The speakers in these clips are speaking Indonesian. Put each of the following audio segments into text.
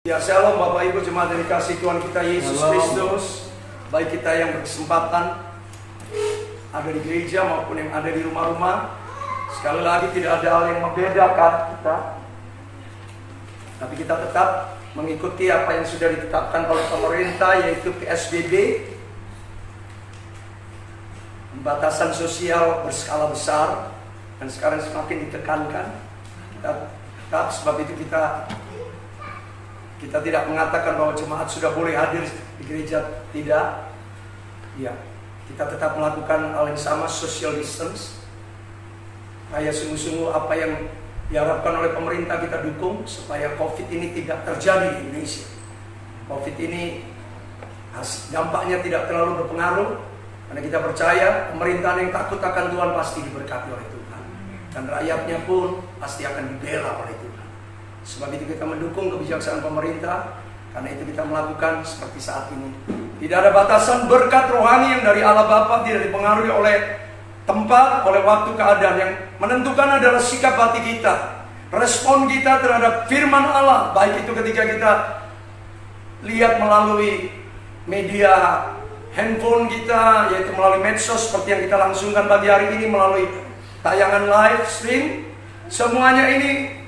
Ya, shalom Bapak Ibu jemaat yang dikasihi Tuhan kita Yesus Kristus. Baik kita yang berkesempatan ada di gereja maupun yang ada di rumah-rumah, sekali lagi tidak ada hal yang membedakan kita, tapi kita tetap mengikuti apa yang sudah ditetapkan oleh pemerintah, yaitu PSBB, pembatasan sosial berskala besar, dan sekarang semakin ditekankan. Kita tetap, sebab itu kita tidak mengatakan bahwa jemaat sudah boleh hadir di gereja, tidak. Ya, kita tetap melakukan hal yang sama, social distance. Supaya sungguh-sungguh apa yang diharapkan oleh pemerintah kita dukung, supaya COVID ini tidak terjadi di Indonesia. COVID ini dampaknya tidak terlalu berpengaruh, karena kita percaya pemerintahan yang takut akan Tuhan pasti diberkati oleh Tuhan, dan rakyatnya pun pasti akan dibela oleh Tuhan. Sebab itu kita mendukung kebijaksanaan pemerintah, karena itu kita melakukan seperti saat ini. Tidak ada batasan berkat rohani yang dari Allah Bapa, tidak dipengaruhi oleh tempat, oleh waktu, keadaan. Yang menentukan adalah sikap hati kita, respon kita terhadap firman Allah, baik itu ketika kita lihat melalui media handphone kita, yaitu melalui medsos seperti yang kita langsungkan pagi hari ini melalui tayangan live stream. Semuanya ini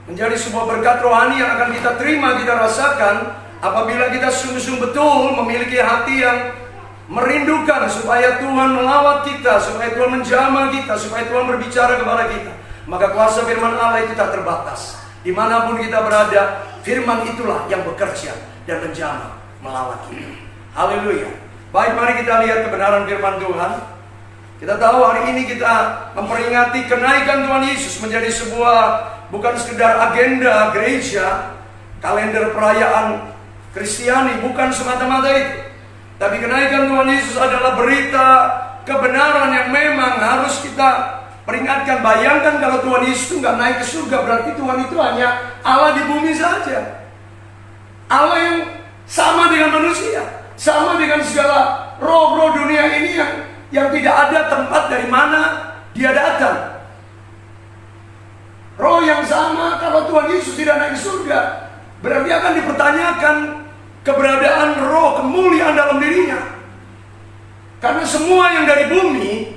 menjadi sebuah berkat rohani yang akan kita terima, kita rasakan apabila kita sungguh-sungguh betul memiliki hati yang merindukan supaya Tuhan melawat kita, supaya Tuhan menjamah kita, supaya Tuhan berbicara kepada kita. Maka kuasa firman Allah itu tak terbatas. Dimanapun kita berada, firman itulah yang bekerja dan menjamah melawat kita. Haleluya. Baik, mari kita lihat kebenaran firman Tuhan. Kita tahu hari ini kita memperingati kenaikan Tuhan Yesus menjadi sebuah, bukan sekedar agenda gereja, kalender perayaan Kristiani, bukan semata-mata itu. Tapi kenaikan Tuhan Yesus adalah berita kebenaran yang memang harus kita peringatkan. Bayangkan kalau Tuhan Yesus itu nggak naik ke surga, berarti Tuhan itu hanya Allah di bumi saja. Allah yang sama dengan manusia, sama dengan segala roh-roh dunia ini yang tidak ada tempat dari mana dia datang. Roh yang sama, kalau Tuhan Yesus tidak naik ke surga, berarti akan dipertanyakan keberadaan roh kemuliaan dalam dirinya. Karena semua yang dari bumi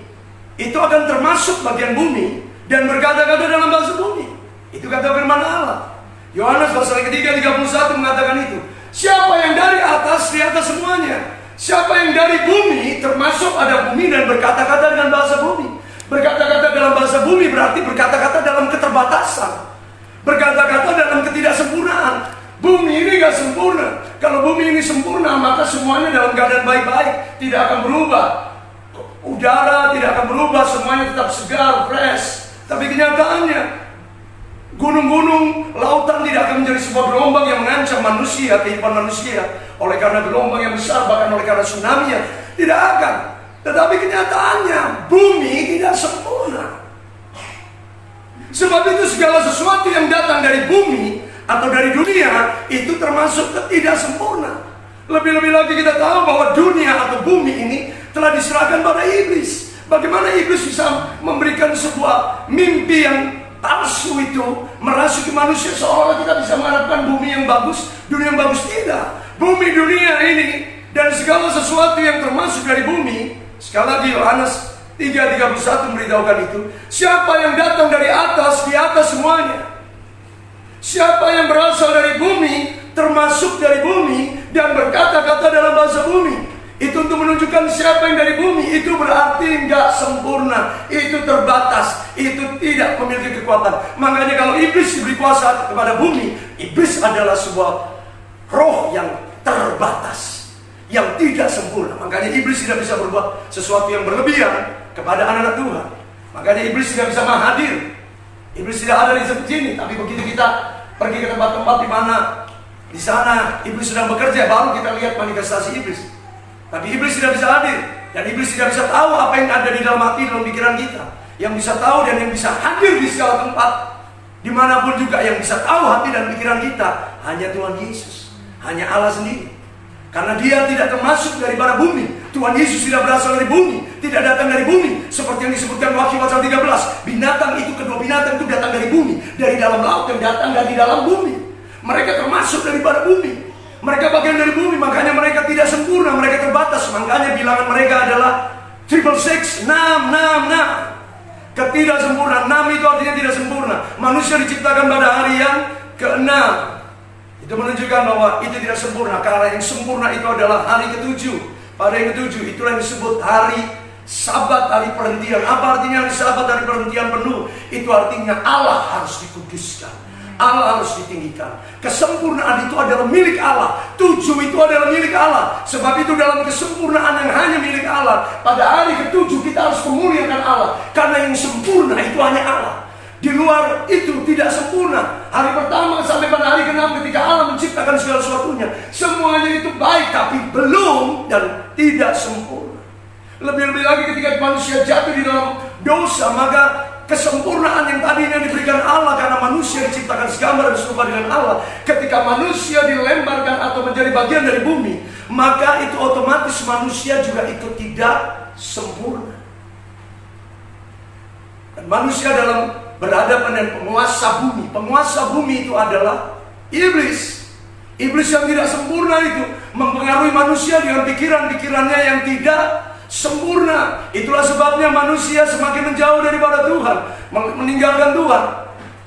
itu akan termasuk bagian bumi dan berkata-kata dalam bahasa bumi. Itu kata firman Allah. Yohanes pasal ketiga 31 mengatakan itu. Siapa yang dari atas, di atas semuanya. Siapa yang dari bumi, termasuk ada bumi dan berkata-kata dengan bahasa bumi. Berkata-kata dalam bahasa bumi berarti berkata-kata dalam keterbatasan, berkata-kata dalam ketidaksempurnaan. Bumi ini gak sempurna. Kalau bumi ini sempurna, maka semuanya dalam keadaan baik-baik, tidak akan berubah. Udara tidak akan berubah, semuanya tetap segar, fresh. Tapi kenyataannya, gunung-gunung, lautan tidak akan menjadi sebuah gelombang yang mengancam manusia, kehidupan manusia. Oleh karena gelombang yang besar, bahkan oleh karena tsunami, tidak akan. Tetapi kenyataannya, bumi tidak sempurna. Sebab itu segala sesuatu yang datang dari bumi atau dari dunia, itu termasuk ketidaksempurna. Lebih-lebih lagi kita tahu bahwa dunia atau bumi ini telah diserahkan pada iblis. Bagaimana iblis bisa memberikan sebuah mimpi yang palsu itu, merasuki manusia seolah kita bisa mengharapkan bumi yang bagus, dunia yang bagus. Tidak. Bumi, dunia ini dan segala sesuatu yang termasuk dari bumi. Sekali lagi Yohanes 3:31 memberitahukan itu. Siapa yang datang dari atas, di atas semuanya. Siapa yang berasal dari bumi, termasuk dari bumi dan berkata-kata dalam bahasa bumi. Itu untuk menunjukkan siapa yang dari bumi. Itu berarti nggak sempurna, itu terbatas, itu tidak memiliki kekuatan. Makanya kalau iblis diberi kuasa kepada bumi, iblis adalah sebuah roh yang terbatas, yang tidak sempurna. Makanya iblis tidak bisa berbuat sesuatu yang berlebihan kepada anak-anak Tuhan. Makanya iblis tidak bisa hadir. Iblis tidak ada di sini. Tapi begitu kita pergi ke tempat-tempat di mana di sana iblis sedang bekerja, baru kita lihat manifestasi iblis. Tapi iblis tidak bisa hadir, dan iblis tidak bisa tahu apa yang ada di dalam hati, dalam pikiran kita. Yang bisa tahu dan yang bisa hadir di segala tempat, dimanapun juga, yang bisa tahu hati dan pikiran kita hanya Tuhan Yesus, hanya Allah sendiri. Karena dia tidak termasuk daripada bumi. Tuhan Yesus tidak berasal dari bumi, tidak datang dari bumi. Seperti yang disebutkan Wahyu pasal 13. Binatang itu, kedua binatang itu datang dari bumi, dari dalam laut yang datang dari dalam bumi. Mereka termasuk daripada bumi. Mereka bagian dari bumi, makanya mereka tidak sempurna, mereka terbatas. Makanya bilangan mereka adalah 666, 666. Ketidaksempurnaan, 6 itu artinya tidak sempurna. Manusia diciptakan pada hari yang ke-6. Itu menunjukkan bahwa itu tidak sempurna, karena yang sempurna itu adalah hari ke-7. Pada yang ke-7, itulah yang disebut hari Sabat, hari perhentian. Apa artinya hari Sabat, hari perhentian penuh? Itu artinya Allah harus dikuduskan, Allah harus ditinggikan. Kesempurnaan itu adalah milik Allah. 7 itu adalah milik Allah. Sebab itu dalam kesempurnaan yang hanya milik Allah, pada hari ke-7 kita harus memuliakan Allah, karena yang sempurna itu hanya Allah. Di luar itu tidak sempurna. Hari pertama sampai pada hari ke-6 ketika Allah menciptakan segala sesuatunya, semuanya itu baik, tapi belum dan tidak sempurna. Lebih-lebih lagi ketika manusia jatuh di dalam dosa, maka kesempurnaan yang tadinya diberikan Allah, karena manusia diciptakan segambar dan serupa dengan Allah, ketika manusia dilemparkan atau menjadi bagian dari bumi, maka itu otomatis manusia juga ikut tidak sempurna. Dan manusia dalam berhadapan dengan penguasa bumi. Penguasa bumi itu adalah iblis. Iblis yang tidak sempurna itu mempengaruhi manusia dengan pikiran-pikirannya yang tidak sempurna. Itulah sebabnya manusia semakin menjauh daripada Tuhan, meninggalkan Tuhan,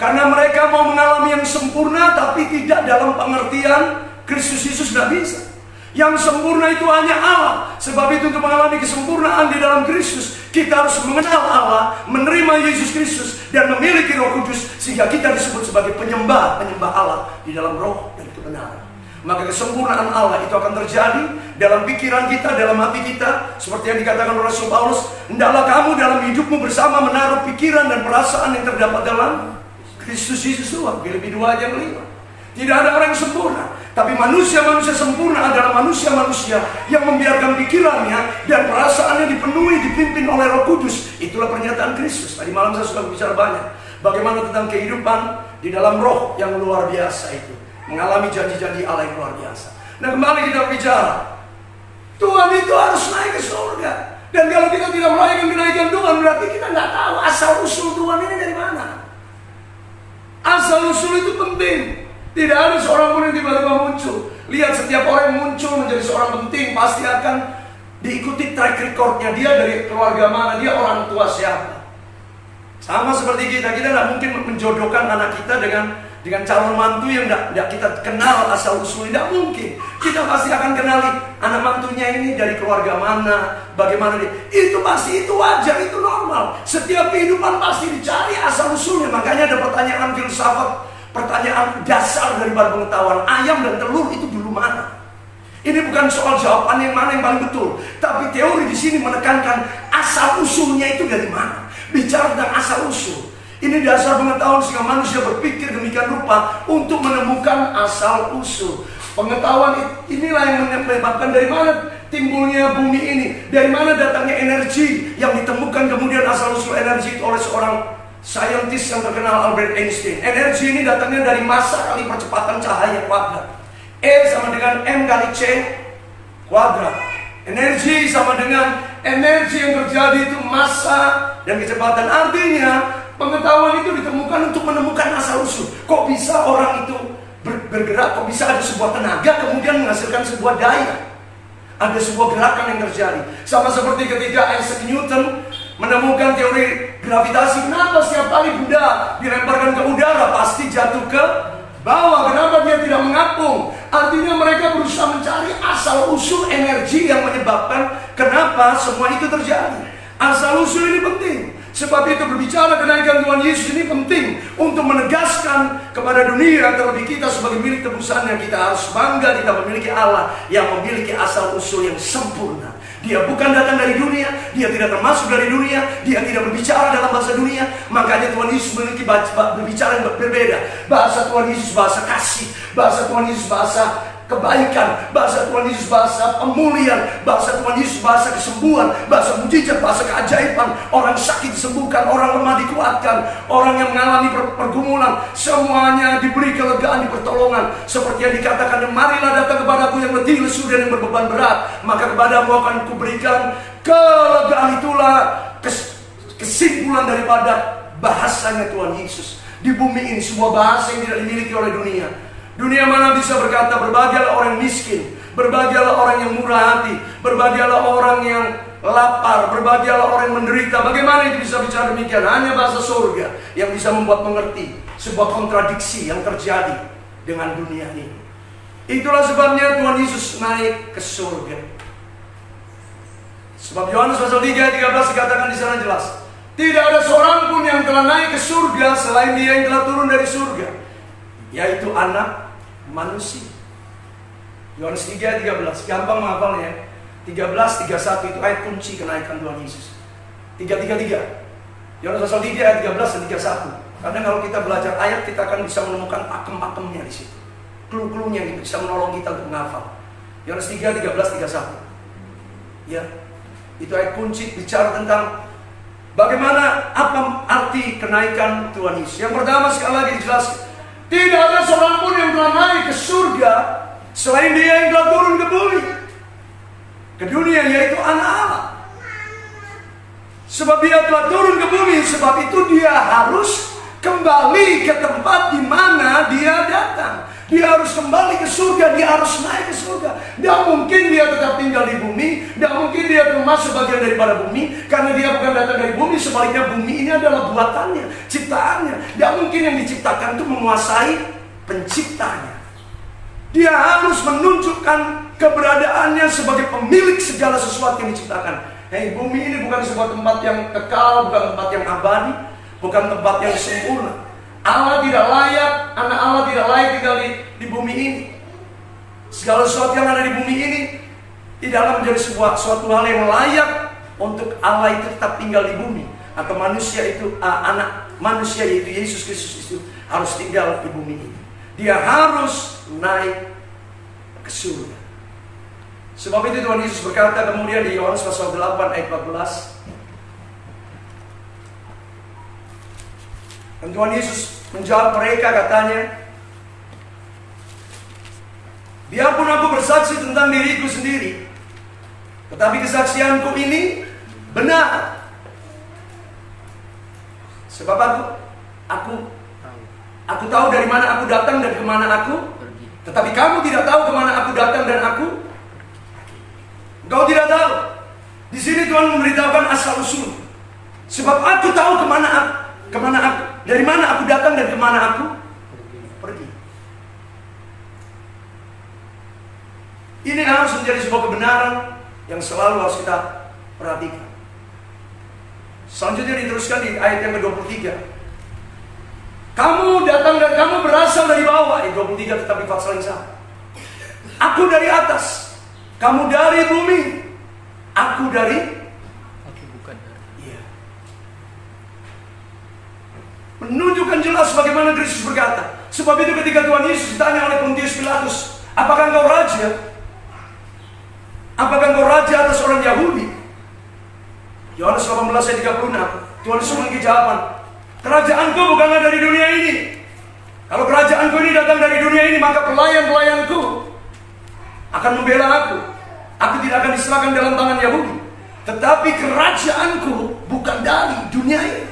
karena mereka mau mengalami yang sempurna, tapi tidak dalam pengertian Kristus Yesus. Tidak bisa. Yang sempurna itu hanya Allah. Sebab itu untuk mengalami kesempurnaan di dalam Kristus, kita harus mengenal Allah, menerima Yesus Kristus, dan memiliki Roh Kudus, sehingga kita disebut sebagai penyembah Allah di dalam roh dan kebenaran. Maka kesempurnaan Allah itu akan terjadi dalam pikiran kita, dalam hati kita. Seperti yang dikatakan oleh Rasul Paulus, hendaklah kamu dalam hidupmu bersama menaruh pikiran dan perasaan yang terdapat dalam Kristus Yesus. Filipi 2 ayat 5. Tidak ada orang yang sempurna, tapi manusia-manusia sempurna adalah manusia-manusia yang membiarkan pikirannya dan perasaannya dipenuhi, dipimpin oleh Roh Kudus. Itulah pernyataan Kristus. Tadi malam saya sudah bicara banyak bagaimana tentang kehidupan di dalam roh yang luar biasa itu, mengalami janji-janji Allah yang luar biasa. Nah, kembali kita bicara, Tuhan itu harus naik ke surga. Dan kalau kita tidak merayakan kenaikan Tuhan, berarti kita nggak tahu asal-usul Tuhan ini dari mana. Asal-usul itu penting. Tidak ada seorang pun yang tiba-tiba muncul. Lihat, setiap orang yang muncul menjadi seorang penting pasti akan diikuti track recordnya. Dia dari keluarga mana, dia orang tua siapa. Sama seperti kita tidak mungkin menjodohkan anak kita dengan calon mantu yang tidak kita kenal asal usulnya. Tidak mungkin. Kita pasti akan kenali anak mantunya ini dari keluarga mana, bagaimana dia. Itu pasti, itu wajar, itu normal. Setiap kehidupan pasti dicari asal usulnya. Makanya ada pertanyaan filsafat, pertanyaan dasar daripada pengetahuan, ayam dan telur itu dulu mana? Ini bukan soal jawaban yang mana yang paling betul, tapi teori di sini menekankan asal usulnya itu dari mana. Bicara tentang asal usul, ini dasar pengetahuan sehingga manusia berpikir demikian rupa untuk menemukan asal usul. Pengetahuan inilah yang menyebabkan dari mana timbulnya bumi ini, dari mana datangnya energi yang ditemukan kemudian asal usul energi itu oleh seorang saintis yang terkenal, Albert Einstein. Energi ini datangnya dari massa kali percepatan cahaya kuadrat. E sama dengan M kali C kuadrat. Energi sama dengan energi yang terjadi itu massa dan kecepatan. Artinya pengetahuan itu ditemukan untuk menemukan asal usul. Kok bisa orang itu bergerak, kok bisa ada sebuah tenaga kemudian menghasilkan sebuah daya, ada sebuah gerakan yang terjadi. Sama seperti ketika Isaac Newton menemukan teori gravitasi. Kenapa setiap kali benda dilemparkan ke udara pasti jatuh ke bawah? Kenapa dia tidak mengapung? Artinya mereka berusaha mencari asal usul energi yang menyebabkan kenapa semua itu terjadi. Asal usul ini penting. Sebab itu berbicara kenaikan Tuhan Yesus ini penting untuk menegaskan kepada dunia, terlebih kita sebagai milik tebusannya, kita harus bangga kita memiliki Allah yang memiliki asal usul yang sempurna. Dia bukan datang dari dunia, dia tidak termasuk dari dunia, dia tidak berbicara dalam bahasa dunia. Makanya Tuhan Yesus memiliki berbicara yang berbeda. Bahasa Tuhan Yesus bahasa kasih, bahasa Tuhan Yesus bahasa kebaikan, bahasa Tuhan Yesus bahasa pemulihan, bahasa Tuhan Yesus bahasa kesembuhan, bahasa mujizat, bahasa keajaiban. Orang sakit disembuhkan, orang lemah dikuatkan, orang yang mengalami pergumulan semuanya diberi kelegaan, di pertolongan. Seperti yang dikatakan, marilah datang kepadaku yang letih, lesu dan yang berbeban berat, maka kepadamu akan kuberikan kelegaan. Itulah kesimpulan daripada bahasanya Tuhan Yesus di bumi ini. Sebuah bahasa yang tidak dimiliki oleh dunia. Dunia mana bisa berkata, berbahagialah orang miskin, berbahagialah orang yang murah hati, berbahagialah orang yang lapar, berbahagialah orang yang menderita. Bagaimana itu bisa bicara demikian? Hanya bahasa surga yang bisa membuat mengerti sebuah kontradiksi yang terjadi dengan dunia ini. Itulah sebabnya Tuhan Yesus naik ke surga. Sebab Yohanes pasal 3 ayat 13 dikatakan di sana jelas, tidak ada seorang pun yang telah naik ke surga selain Dia yang telah turun dari surga, yaitu Anak Manusia. Yohanes 3 ayat 13, gampang menghafalnya. 13, 31 itu ayat kunci kenaikan Tuhan Yesus. 333. Yohanes pasal 3 ayat 13 dan 31. Karena kalau kita belajar ayat, kita akan bisa menemukan pakem-pakemnya di situ. Clue-cluenya gitu, bisa menolong kita untuk menghafal. Yohanes 3, 13, 31. Ya, itu ayat kunci bicara tentang bagaimana, apa arti kenaikan Tuhan Yesus. Yang pertama sekali lagi dijelaskan, tidak ada seorang pun yang telah naik ke surga selain Dia yang telah turun ke bumi, ke dunia, yaitu Anak Allah. Sebab Dia telah turun ke bumi, sebab itu Dia harus kembali ke tempat di mana Dia datang. Dia harus kembali ke surga, Dia harus naik ke surga. Tidak mungkin Dia tetap tinggal di bumi, tidak mungkin Dia termasuk bagian daripada bumi, karena Dia bukan datang dari bumi. Sebaliknya bumi ini adalah buatannya, ciptaannya. Tidak mungkin yang diciptakan itu menguasai penciptanya. Dia harus menunjukkan keberadaannya sebagai pemilik segala sesuatu yang diciptakan. Hei, bumi ini bukan sebuah tempat yang kekal, bukan tempat yang abadi, bukan tempat yang sempurna. Allah tidak layak, anak Allah tidak layak tinggal di bumi ini. Segala sesuatu yang ada di bumi ini tidaklah menjadi suatu hal yang layak untuk Allah itu tetap tinggal di bumi. Atau manusia itu, anak manusia yaitu Yesus Kristus itu harus tinggal di bumi ini. Dia harus naik ke surga. Sebab itu Tuhan Yesus berkata kemudian di Yohanes pasal 8 ayat 14. Dan Tuhan Yesus menjawab mereka, katanya, biarpun aku bersaksi tentang diriku sendiri, tetapi kesaksianku ini benar. Sebab aku tahu dari mana aku datang dan kemana aku pergi. Tetapi kamu tidak tahu kemana aku datang dan aku. Engkau tidak tahu. Di sini Tuhan memberitahukan asal usul. Sebab aku tahu kemana aku, dari mana aku datang dan kemana aku pergi. Ini harus menjadi sebuah kebenaran yang selalu harus kita perhatikan. Selanjutnya diteruskan di ayat yang ke-23. Kamu datang dan kamu berasal dari bawah. Ayat 23 tetapi pasal yang sama. Aku dari atas, kamu dari bumi. Aku bukan dari. Iya. Menunjukkan jelas bagaimana Kristus berkata. Sebab itu ketika Tuhan Yesus ditanya oleh Pontius Pilatus, apakah engkau raja? Apakah engkau raja atas orang Yahudi? Yohanes 18 ayat 36. Tuhan Yesus memberi jawaban, kerajaanku bukanlah dari dunia ini. Kalau kerajaanku ini datang dari dunia ini, maka pelayan-pelayanku akan membela aku. Aku tidak akan diserahkan dalam tangan Yahudi. Tetapi kerajaanku bukan dari dunia ini.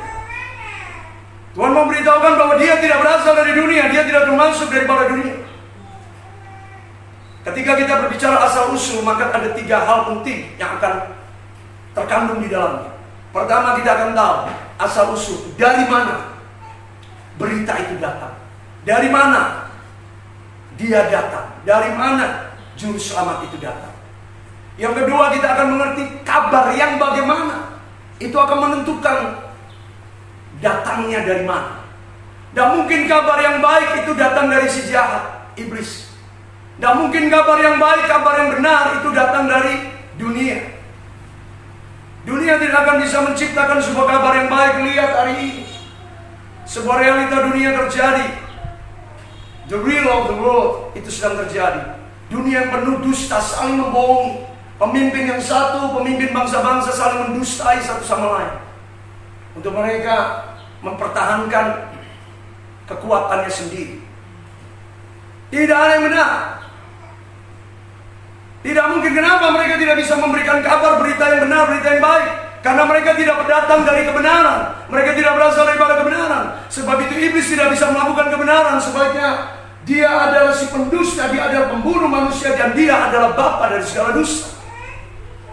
Tuhan memberitahukan bahwa Dia tidak berasal dari dunia, Dia tidak termasuk daripada dunia. Ketika kita berbicara asal usul, maka ada 3 hal penting yang akan terkandung di dalamnya. Pertama, kita akan tahu asal usul, dari mana berita itu datang, dari mana Dia datang, dari mana juru selamat itu datang. Yang kedua, kita akan mengerti kabar yang bagaimana. Itu akan menentukan datangnya dari mana. Dan mungkin kabar yang baik itu datang dari si jahat, iblis. Dan mungkin kabar yang baik, kabar yang benar itu datang dari dunia. Dunia tidak akan bisa menciptakan sebuah kabar yang baik. Lihat hari ini, sebuah realita dunia terjadi. The real of the world itu sedang terjadi. Dunia yang penuh dusta, saling membohongi. Pemimpin yang satu, pemimpin bangsa-bangsa saling mendustai satu sama lain. Untuk mereka mempertahankan kekuatannya sendiri. Tidak ada yang benar. Tidak mungkin. Kenapa mereka tidak bisa memberikan kabar berita yang benar, berita yang baik? Karena mereka tidak berdatang dari kebenaran. Mereka tidak berasal daripada kebenaran. Sebab itu iblis tidak bisa melakukan kebenaran. Sebaliknya Dia adalah si pendusta, dia adalah pembunuh manusia, dan dia adalah bapa dari segala dusta.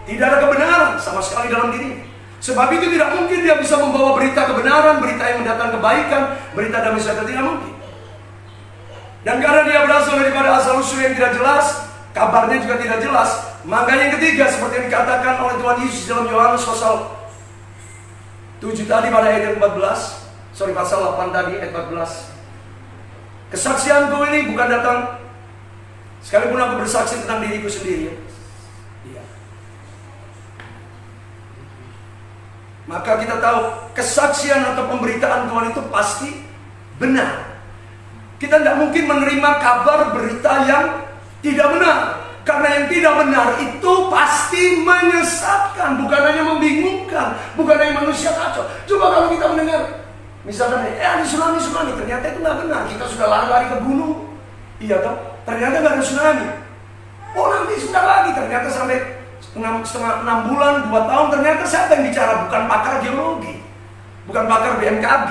Tidak ada kebenaran sama sekali dalam dirinya. Sebab itu tidak mungkin dia bisa membawa berita kebenaran, berita yang mendatangkan kebaikan, berita damai sejahtera, tidak mungkin. Dan karena dia berasal daripada asal-usul yang tidak jelas, kabarnya juga tidak jelas, maka yang ketiga seperti yang dikatakan oleh Tuhan Yesus dalam Yohanes pasal 7 tadi pada ayat 14, pasal 8 tadi ayat 14. Kesaksianku ini bukan datang, sekalipun aku bersaksi tentang diriku sendiri, ya. Maka kita tahu kesaksian atau pemberitaan Tuhan itu pasti benar. Kita tidak mungkin menerima kabar berita yang tidak benar. Karena yang tidak benar itu pasti menyesatkan, bukan hanya membingungkan, bukan hanya manusia kacau. Coba kalau kita mendengar, misalkan, ada tsunami, ternyata itu nggak benar. Kita sudah lari-lari ke gunung, iya toh? Ternyata nggak ada tsunami. Oh nanti sudah lagi, ternyata sampai 6 bulan, 2 tahun, ternyata siapa yang bicara? Bukan pakar geologi, bukan pakar BMKG,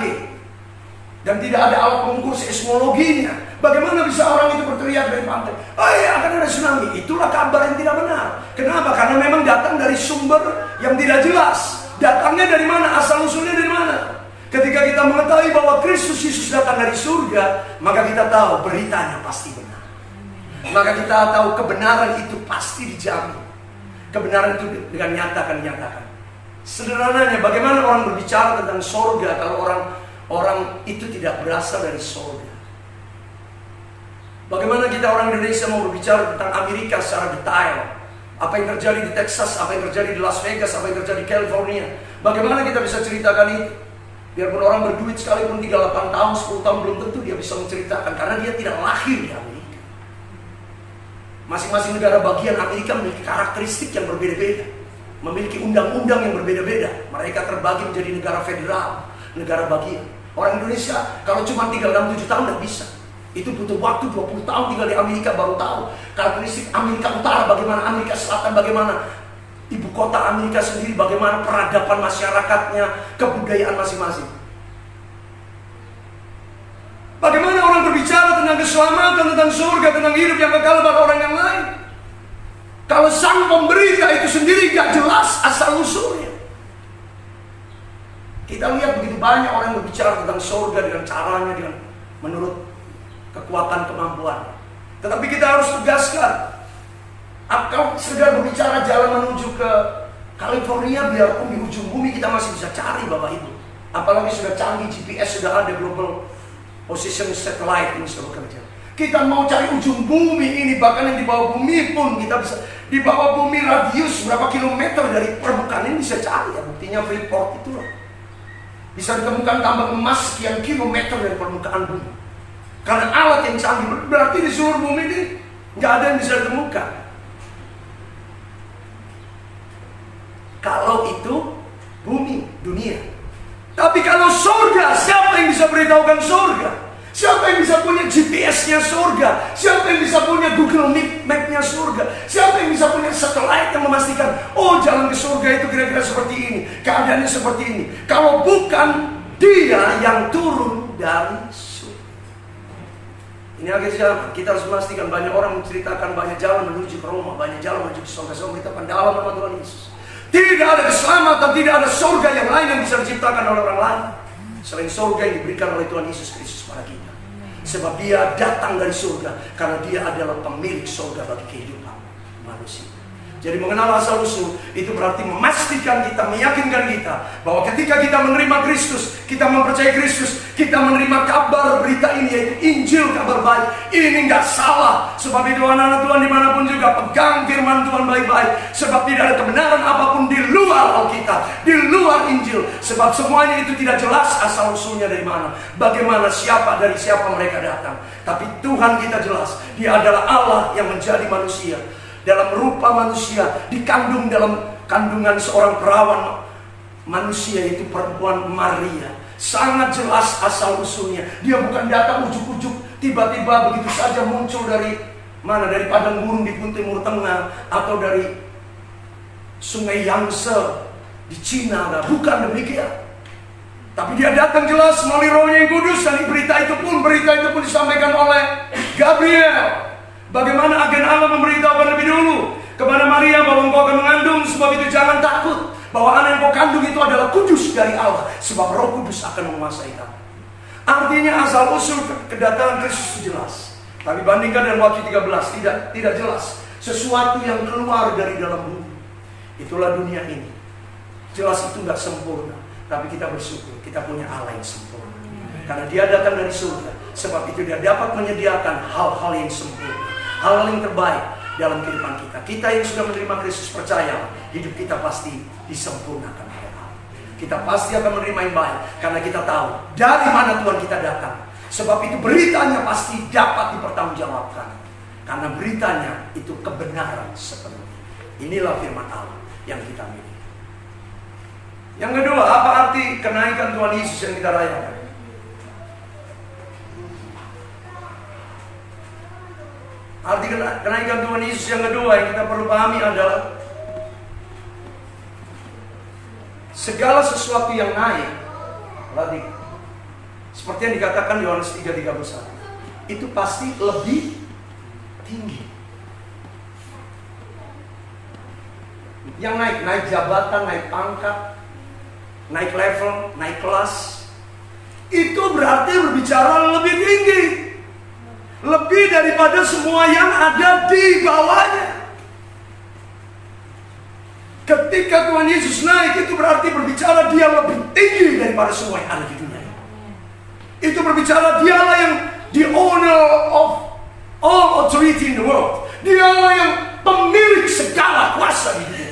dan tidak ada alat pengukur seismologinya. Bagaimana bisa orang itu berteriak dari pantai, oh iya akan ada tsunami? Itulah kabar yang tidak benar. Kenapa? Karena memang datang dari sumber yang tidak jelas. Datangnya dari mana? Asal usulnya dari mana? Ketika kita mengetahui bahwa Kristus Yesus datang dari surga, maka kita tahu beritanya pasti benar. Maka kita tahu kebenaran itu pasti dijamin. Kebenaran itu dengan nyata akan dinyatakan. Sederhananya, bagaimana orang berbicara tentang surga kalau orang itu tidak berasal dari surga? Bagaimana kita orang Indonesia mau berbicara tentang Amerika secara detail? Apa yang terjadi di Texas, apa yang terjadi di Las Vegas, apa yang terjadi di California? Bagaimana kita bisa ceritakan itu? Biarpun orang berduit sekalipun 38 tahun, 10 tahun belum tentu dia bisa menceritakan, karena dia tidak lahir di Amerika. Masing-masing negara bagian Amerika memiliki karakteristik yang berbeda-beda, memiliki undang-undang yang berbeda-beda. Mereka terbagi menjadi negara federal, negara bagian. Orang Indonesia kalau cuma tinggal dalam 7 tahun tidak bisa. Itu butuh waktu 20 tahun tinggal di Amerika baru tahu karakteristik Amerika Utara, bagaimana Amerika Selatan, bagaimana ibu kota Amerika sendiri, bagaimana peradaban masyarakatnya, kebudayaan masing-masing. Bagaimana orang berbicara tentang keselamatan, tentang surga, tentang hidup yang kekal pada orang yang lain, kalau sang pemberita itu sendiri gak jelas asal usulnya. Kita lihat begitu banyak orang yang berbicara tentang surga dengan caranya, dengan menurut kekuatan kemampuan. Tetapi kita harus tegaskan, kalau sekedar berbicara jalan menuju ke California, biarpun di ujung bumi kita masih bisa cari Bapak Ibu. Apalagi sudah canggih GPS, sudah ada Global Position Satellite ini sudah bekerja. Kita mau cari ujung bumi ini, bahkan yang di bawah bumi pun kita bisa. Di bawah bumi radius berapa kilometer dari permukaan ini bisa cari ya. Buktinya Freeport itu loh. Bisa ditemukan tambang emas sekian kilometer dari permukaan bumi. Karena alat yang canggih, berarti di seluruh bumi ini nggak ada yang bisa ditemukan. Kalau itu bumi, dunia. Tapi kalau surga, siapa yang bisa beritahukan surga? Siapa yang bisa punya GPS-nya surga? Siapa yang bisa punya Google Map-nya surga? Siapa yang bisa punya satelit yang memastikan, oh jalan ke surga itu kira-kira seperti ini, keadaannya seperti ini. Kalau bukan Dia yang turun dari surga. Ini akhir zaman, kita harus memastikan. Banyak orang menceritakan banyak jalan menuju ke Roma, banyak jalan menuju ke surga. Saya beritakan dalam nama Tuhan Yesus, tidak ada keselamatan, tidak ada surga yang lain yang bisa diciptakan oleh orang lain selain surga yang diberikan oleh Tuhan Yesus Kristus pada kita. Sebab Dia datang dari surga, karena Dia adalah pemilik surga bagi kehidupan manusia. Jadi mengenal asal usul itu berarti memastikan kita, meyakinkan kita bahwa ketika kita menerima Kristus, kita mempercayai Kristus, kita menerima kabar berita ini, yaitu Injil, kabar baik. Ini nggak salah. Sebab itu anak-anak Tuhan dimanapun juga, pegang firman Tuhan baik-baik. Sebab tidak ada kebenaran apapun di luar Alkitab, di luar Injil. Sebab semuanya itu tidak jelas asal usulnya dari mana, bagaimana, siapa, dari siapa mereka datang. Tapi Tuhan kita jelas, Dia adalah Allah yang menjadi manusia, dalam rupa manusia, dikandung dalam kandungan seorang perawan manusia, itu perempuan Maria. Sangat jelas asal usulnya. Dia bukan datang ujuk-ujuk, tiba-tiba begitu saja muncul dari mana, dari padang gurun di Timur Tengah, atau dari sungai Yangtze di Cina. Bukan demikian. Tapi dia datang jelas melalui Roh-Nya yang kudus, dan berita itu pun disampaikan oleh Gabriel. Bagaimana agen Allah memberitahukan lebih dulu kepada Maria bahwa engkau akan mengandung, sebab itu jangan takut, bahwa anak yang kau kandung itu adalah kudus dari Allah, sebab Roh Kudus akan menguasai kamu. Artinya asal usul kedatangan Kristus jelas. Tapi bandingkan dengan Wahyu 13, tidak jelas. Sesuatu yang keluar dari dalam bumi. Itulah dunia ini. Jelas itu nggak sempurna, tapi kita bersyukur kita punya Allah yang sempurna. Karena dia datang dari surga, sebab itu dia dapat menyediakan hal-hal yang sempurna, hal-hal yang terbaik dalam kehidupan kita. Kita yang sudah menerima Kristus, percaya hidup kita pasti disempurnakan oleh Allah. Kita pasti akan menerima yang baik, karena kita tahu dari mana Tuhan kita datang. Sebab itu beritanya pasti dapat dipertanggungjawabkan, karena beritanya itu kebenaran sepenuhnya. Inilah firman Allah yang kita miliki. Yang kedua, apa arti kenaikan Tuhan Yesus yang kita rayakan? Arti kenaikan Tuhan Yesus yang kedua yang kita perlu pahami adalah segala sesuatu yang naik, seperti yang dikatakan Yohanes 3:31, itu pasti lebih tinggi. Yang naik jabatan, naik pangkat, naik level, naik kelas, itu berarti berbicara lebih tinggi, lebih daripada semua yang ada di bawahnya. Ketika Tuhan Yesus naik, itu berarti berbicara dia lebih tinggi daripada semua yang ada di dunia. Itu berbicara dialah yang the owner of all authority in the world. Dialah yang pemilik segala kuasa di dunia.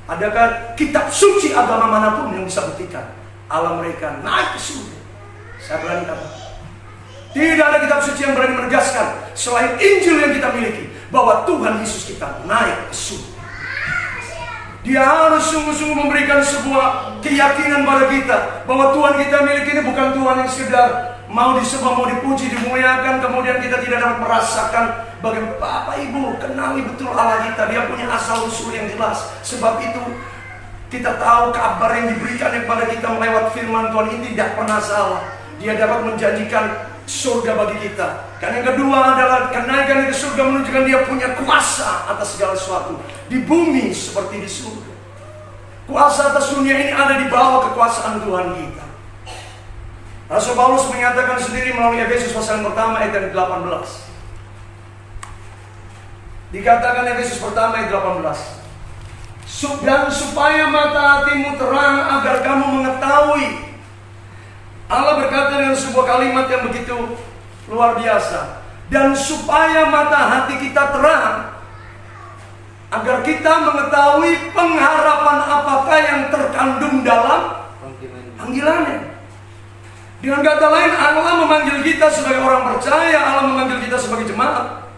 Adakah kitab suci agama manapun yang bisa buktikan Allah mereka naik ke surga? Saya berani katakan, tidak ada kitab suci yang berani menegaskan selain Injil yang kita miliki bahwa Tuhan Yesus kita naik ke surga. Dia harus sungguh-sungguh memberikan sebuah keyakinan pada kita bahwa Tuhan kita miliki ini bukan Tuhan yang sekedar mau disembah, mau dipuji, dimuliakan, kemudian kita tidak dapat merasakan bagaimana. Bapak Ibu, kenali betul Allah kita. Dia punya asal usul yang jelas. Sebab itu kita tahu kabar yang diberikan kepada kita melewat firman Tuhan ini tidak pernah salah. Dia dapat menjanjikan surga bagi kita. Dan yang kedua adalah kenaikan ke surga menunjukkan dia punya kuasa atas segala sesuatu di bumi seperti di surga. Kuasa atas dunia ini ada di bawah kekuasaan Tuhan kita. Rasul Paulus menyatakan sendiri melalui Efesus pasal yang pertama ayat 18. Dikatakan Efesus pertama ayat 18. Dan supaya mata hatimu terang agar kamu mengetahui. Allah berkata dengan sebuah kalimat yang begitu luar biasa. Dan supaya mata hati kita terang agar kita mengetahui pengharapan apakah yang terkandung dalam panggilannya. Dengan kata lain, Allah memanggil kita sebagai orang percaya, Allah memanggil kita sebagai jemaat,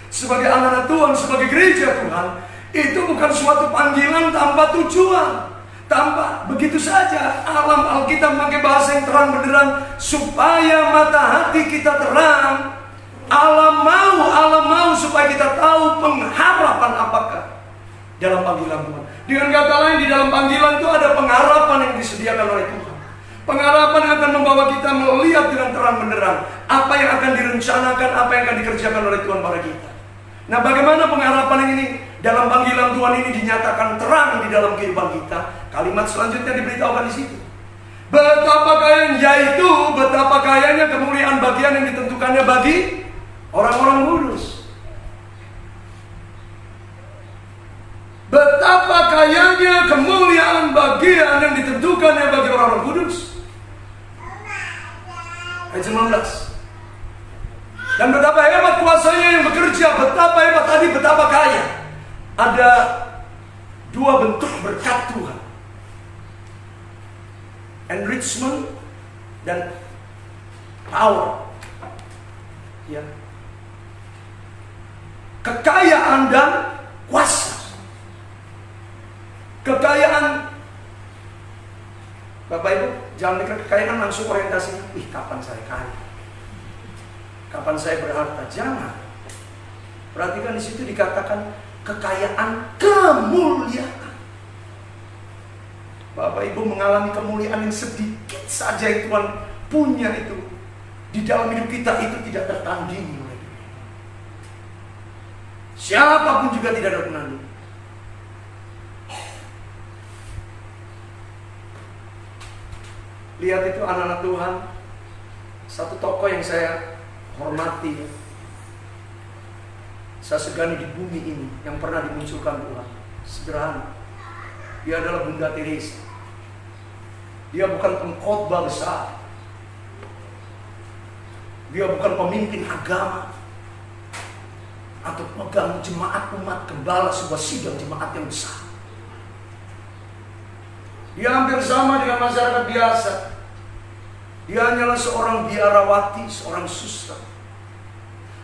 sebagai anak-anak Tuhan, sebagai gereja Tuhan. Itu bukan suatu panggilan tanpa tujuan, tanpa begitu saja. Alam Alkitab pakai bahasa yang terang benderang, supaya mata hati kita terang. Allah mau supaya kita tahu pengharapan apakah dalam panggilan Tuhan. Dengan kata lain, di dalam panggilan itu ada pengharapan yang disediakan oleh Tuhan. Pengharapan yang akan membawa kita melihat dengan terang benderang apa yang akan direncanakan, apa yang akan dikerjakan oleh Tuhan pada kita. Nah, bagaimana pengharapan ini dalam panggilan Tuhan ini dinyatakan terang di dalam kehidupan kita? Kalimat selanjutnya diberitahukan di situ. Betapa kayanya, yaitu betapa kayanya kemuliaan bagian yang ditentukannya bagi orang-orang kudus. Betapa kayanya kemuliaan bagian yang ditentukannya bagi orang-orang kudus. Ayat 19. Dan betapa hebat kuasanya yang bekerja. Betapa hebat tadi, betapa kaya. Ada dua bentuk berkat Tuhan. Enrichment dan power. Ya. Kekayaan dan kuasa. Kekayaan, Bapak Ibu, jangan mikir kekayaan langsung orientasinya, kapan saya kaya, kapan saya berharta. Jangan. Perhatikan di situ dikatakan kekayaan kemuliaan. Bapak Ibu mengalami kemuliaan yang sedikit saja yang Tuhan punya itu di dalam hidup kita, itu tidak tertandingi oleh dunia. Siapapun juga tidak dapat menandingi. Lihat itu anak-anak Tuhan, satu tokoh yang saya hormati, saya segani di bumi ini, yang pernah dimunculkan Tuhan. Sederhana, dia adalah Bunda Teresa. Dia bukan pengkhotbah besar, dia bukan pemimpin agama atau pegang jemaat umat, gembala sebuah sidang jemaat yang besar. Dia hampir sama dengan masyarakat biasa. Dia hanyalah seorang biarawati, seorang suster.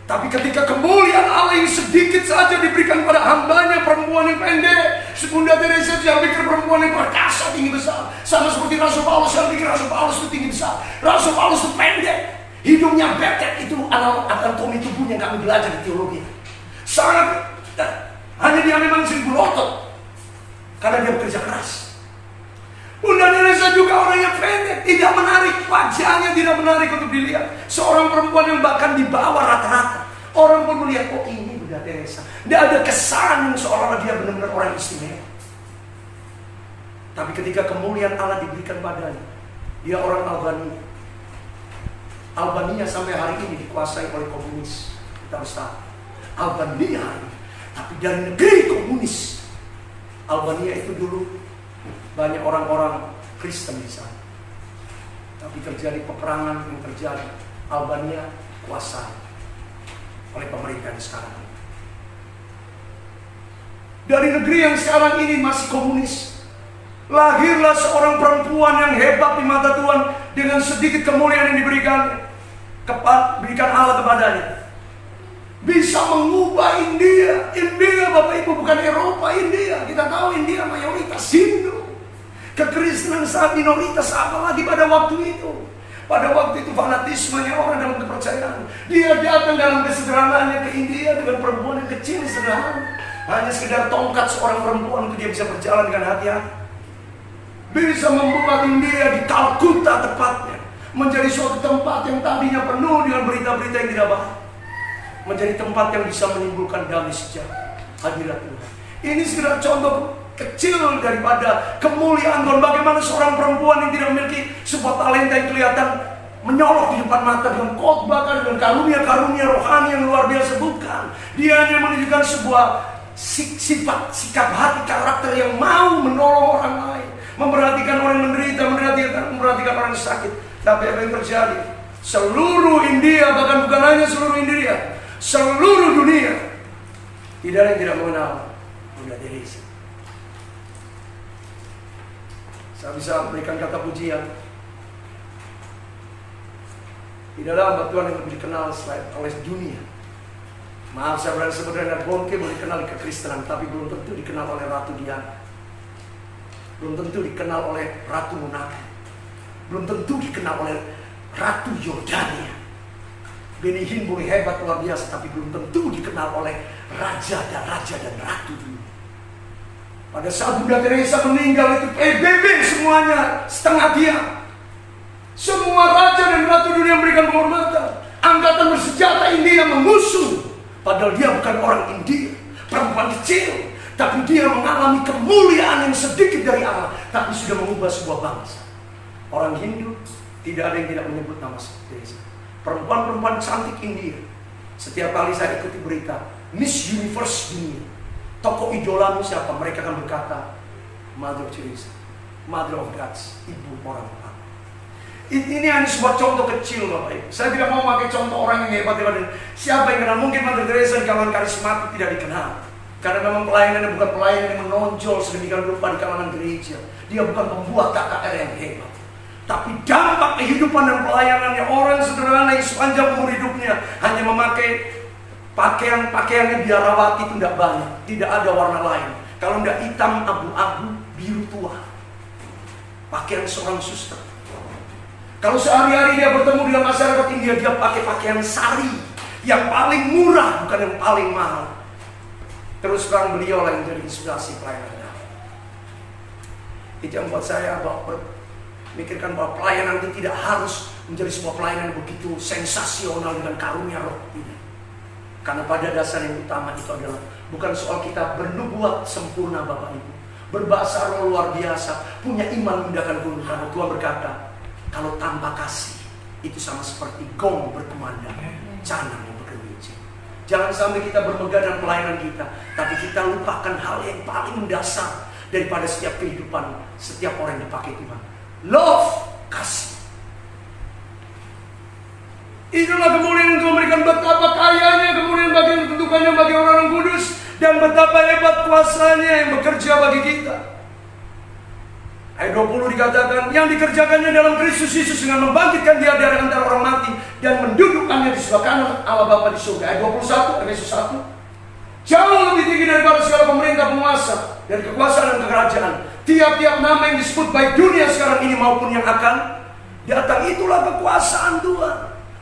Tapi ketika kemuliaan Allah yang sedikit saja diberikan pada hambanya, perempuan yang pendek, Bunda Teresa yang pikir perempuan yang perkasa, tinggi besar. Sama seperti Rasul Paulus yang pikir Rasul Paulus itu tinggi besar. Rasul Paulus itu pendek, hidungnya betek, itu anatomi tubuhnya kami belajar di teologi. Sangat, hanya dia memang sering berotot karena dia bekerja keras. Bunda Teresa juga orang yang pendek, tidak menarik, wajahnya tidak menarik untuk dilihat. Seorang perempuan yang bahkan di bawah rata-rata. Orang pun melihat, oh ini Bunda Teresa. Tidak ada kesan yang seolah-olah dia benar-benar orang istimewa. Tapi ketika kemuliaan Allah diberikan padanya, dia orang Albania. Albania sampai hari ini dikuasai oleh komunis. Kita harus tahu. Albania hari ini. Tapi dari negeri komunis, Albania itu dulu banyak orang-orang Kristen di sana. Tapi terjadi peperangan yang terjadi. Albania kuasai oleh pemerintah sekarang. Dari negeri yang sekarang ini masih komunis, lahirlah seorang perempuan yang hebat di mata Tuhan dengan sedikit kemuliaan yang berikan Allah kepadanya. Bisa mengubah India. India, Bapak Ibu, bukan Eropa, India. Kita tahu India mayoritas Hindu. Kekristenan saat minoritas, apalagi pada waktu itu. Pada waktu itu fanatismenya orang dalam kepercayaan. Dia datang dalam kesederhanaannya ke India dengan perempuan yang kecil sederhana. Hanya sekedar tongkat seorang perempuan itu dia bisa berjalan dengan hati-hati. Bisa membuat India di Kalkuta tepatnya menjadi suatu tempat yang tadinya penuh dengan berita-berita yang tidak baik, menjadi tempat yang bisa menimbulkan damai sejahtera, hadirat Tuhan. Ini sekedar contoh kecil daripada kemuliaan Tuhan. Bagaimana seorang perempuan yang tidak memiliki sebuah talenta yang kelihatan menyolok di depan mata dengan khotbah, dengan karunia-karunia rohani yang luar biasa, bukan. Dia hanya menunjukkan sebuah sifat, sikap hati, karakter yang mau menolong orang lain, memperhatikan orang yang menderita, memperhatikan orang yang sakit. Tapi apa yang terjadi? Seluruh India, bahkan bukan hanya seluruh India, seluruh dunia, tidak ada yang tidak mengenal Bunda Teresa. Saya bisa memberikan kata pujian. Tidaklah hamba Tuhan yang lebih dikenal oleh dunia. Maaf, saya berani sebut Reinhard Bonnke boleh dikenal di kekristenan, tapi belum tentu dikenal oleh Ratu Diana. Belum tentu dikenal oleh Ratu Monaco. Belum tentu dikenal oleh Ratu Yordania. Benny Hinn boleh hebat luar biasa, tapi belum tentu dikenal oleh raja dan ratu dunia. Pada saat Bunda Teresa meninggal itu PBB semuanya setengah diam. Semua raja dan ratu dunia memberikan penghormatan. Angkatan bersenjata India mengusung. Padahal dia bukan orang India, perempuan kecil. Tapi dia mengalami kemuliaan yang sedikit dari Allah, tapi sudah mengubah sebuah bangsa. Orang Hindu tidak ada yang tidak menyebut nama Teresa. Perempuan-perempuan cantik India. Setiap kali saya ikuti berita Miss Universe dunia, tokoh idolamu siapa? Mereka akan berkata Mother Teresa, Mother of Gods, ibu orang Allah. Ini hanya sebuah contoh kecil, Bapak Ibu. Saya tidak mau pakai contoh orang yang hebat. Siapa yang kenal? Mungkin Mother Teresa di kalangan karismatik tidak dikenal, karena memang pelayanannya bukan pelayanan yang menonjol sedemikian rupa di kalangan gereja. Dia bukan pembuat KKR yang hebat. Tapi dampak kehidupan dan pelayanannya, orang sederhana yang sepanjang umur hidupnya hanya memakai pakaiannya biarawati itu tidak banyak, tidak ada warna lain. Kalau tidak hitam, abu-abu, biru tua. Pakaian seorang suster. Kalau sehari-hari dia bertemu dengan masyarakat India, dia pakai pakaian sari yang paling murah, bukan yang paling mahal. Terus terang beliau lah yang jadi inspirasi pelayanan. Itu yang buat saya mikirkan bahwa pelayanan itu tidak harus menjadi sebuah pelayanan yang begitu sensasional dengan karunia roh. Tidak. Karena pada dasar yang utama itu adalah bukan soal kita bernubuat sempurna Bapak Ibu, berbahasa roh luar biasa, punya iman memindahkan gunung. Karena Tuhan berkata, kalau tanpa kasih itu sama seperti gong berkumandang, canang yang bergerincing. Jangan sampai kita bermegah dalam pelayanan kita, tapi kita lupakan hal yang paling mendasar daripada setiap kehidupan setiap orang yang dipakai Tuhan. Love, kasih. Itulah kemuliaan yang Tuhan berikan. Betapa kayanya kemuliaan bagi yang ditentukannya bagi orang-orang kudus, dan betapa hebat kuasanya yang bekerja bagi kita. Ayat 20 dikatakan, yang dikerjakannya dalam Kristus Yesus dengan membangkitkan dia dari antara orang mati dan mendudukkannya di sebelah kanan Allah Bapa di surga. Ayat 21, Efesus 1. Jauh lebih tinggi daripada segala pemerintah, penguasa, dan kekuasaan dan kerajaan. Tiap-tiap nama yang disebut baik dunia sekarang ini maupun yang akan datang, itulah kekuasaan Tuhan.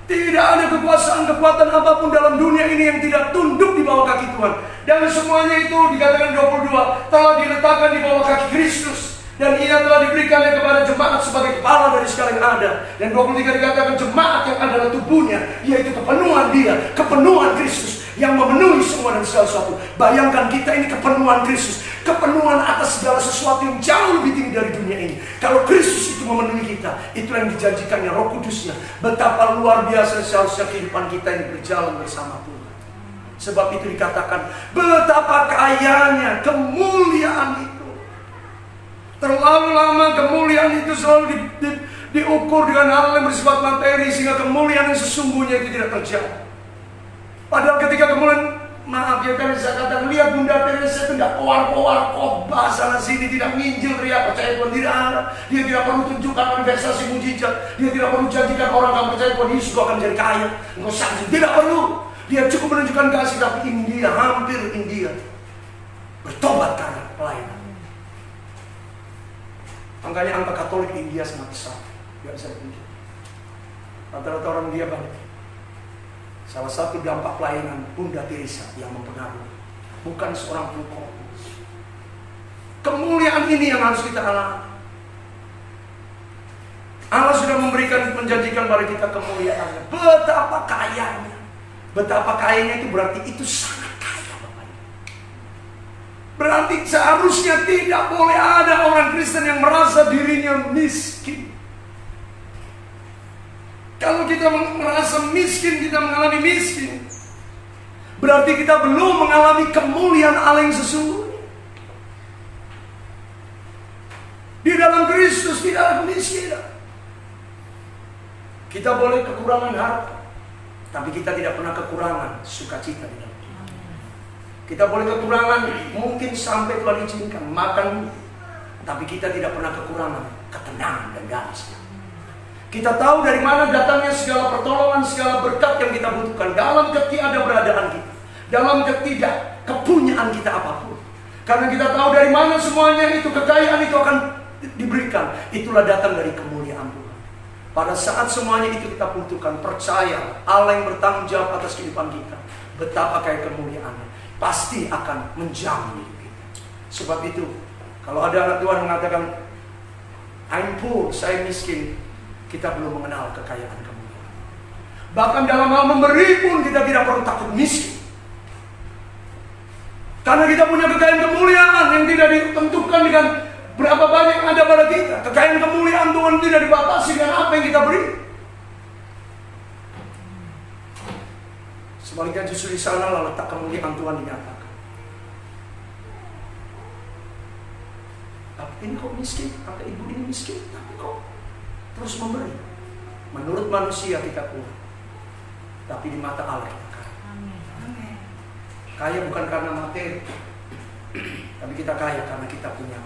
Tidak ada kekuasaan, kekuatan apapun dalam dunia ini yang tidak tunduk di bawah kaki Tuhan. Dan semuanya itu dikatakan 22 telah diletakkan di bawah kaki Kristus. Dan ia telah diberikannya kepada jemaat sebagai kepala dari segala yang ada. Dan 23 dikatakan jemaat yang adalah tubuhnya, yaitu kepenuhan dia, kepenuhan Kristus yang memenuhi semua dan segala sesuatu. Bayangkan kita ini kepenuhan Kristus, kepenuhan atas segala sesuatu yang jauh lebih tinggi dari dunia ini. Kalau Kristus itu memenuhi kita, itulah yang dijanjikannya Roh Kudusnya. Betapa luar biasa seharusnya kehidupan kita ini berjalan bersama Tuhan. Sebab itu dikatakan betapa kayanya kemuliaan itu. Terlalu lama kemuliaan itu selalu diukur dengan hal yang bersifat materi, sehingga kemuliaan yang sesungguhnya itu tidak terjadi. Padahal ketika kemuliaan, maaf ya kan saya katakan, lihat Bunda Teresa itu tidak kowar-kowar khotbah sana sini, tidak nginjil teriak percaya Tuhan, tidak ada. Dia tidak perlu tunjukkan manifestasi mujizat, dia tidak perlu janjikan orang akan percaya Tuhan Yesus akan menjadi kaya, engkau saksi, tidak perlu. Dia cukup menunjukkan kasih, tapi India, hampir India bertobat karena pelayanan. Makanya angka Katolik di India sangat besar. Tidak bisa dipungkiri. Rata-rata orang India banyak. Salah satu dampak pelayanan Bunda Teresa yang mempengaruhi, bukan seorang pelukor. Kemuliaan ini yang harus kita alami. Allah sudah menjanjikan pada kita kemuliaannya. Betapa kayanya. Betapa kayanya itu berarti itu sangat kaya Bapak Ibu. Berarti seharusnya tidak boleh ada orang Kristen yang merasa dirinya miskin. Kalau kita merasa miskin, kita mengalami miskin, berarti kita belum mengalami kemuliaan Allah yang sesungguhnya. Di dalam Kristus tidak ada kemiskinan. Kita boleh kekurangan harta, tapi kita tidak pernah kekurangan sukacita di dalam hidup. Kita boleh kekurangan mungkin sampai Tuhan izinkan makan, tapi kita tidak pernah kekurangan ketenangan dan damai. Kita tahu dari mana datangnya segala pertolongan, segala berkat yang kita butuhkan dalam ketidakberadaan kita, dalam ketidakkepunyaan kita apapun. Karena kita tahu dari mana semuanya itu, kekayaan itu akan diberikan. Itulah datang dari kemuliaan Tuhan. Pada saat semuanya itu kita butuhkan, percaya Allah yang bertanggung jawab atas kehidupan kita, betapa kaya kemuliaannya, pasti akan menjamin hidup kita. Sebab itu, kalau ada anak Tuhan mengatakan, I'm poor, saya miskin, kita belum mengenal kekayaan kemuliaan. Bahkan dalam hal memberi pun kita tidak perlu takut miskin. Karena kita punya kekayaan kemuliaan yang tidak ditentukan dengan berapa banyak yang ada pada kita. Kekayaan kemuliaan Tuhan tidak dibatasi dengan apa yang kita beri. Sebaliknya justru di sana lah letak kemuliaan Tuhan dinyatakan. Tapi ini kok miskin, kakak ibu ini miskin, tapi kok terus memberi. Menurut manusia kita kurang, tapi di mata Allah kita kaya. Kaya bukan karena materi, tapi kita kaya karena kita punya.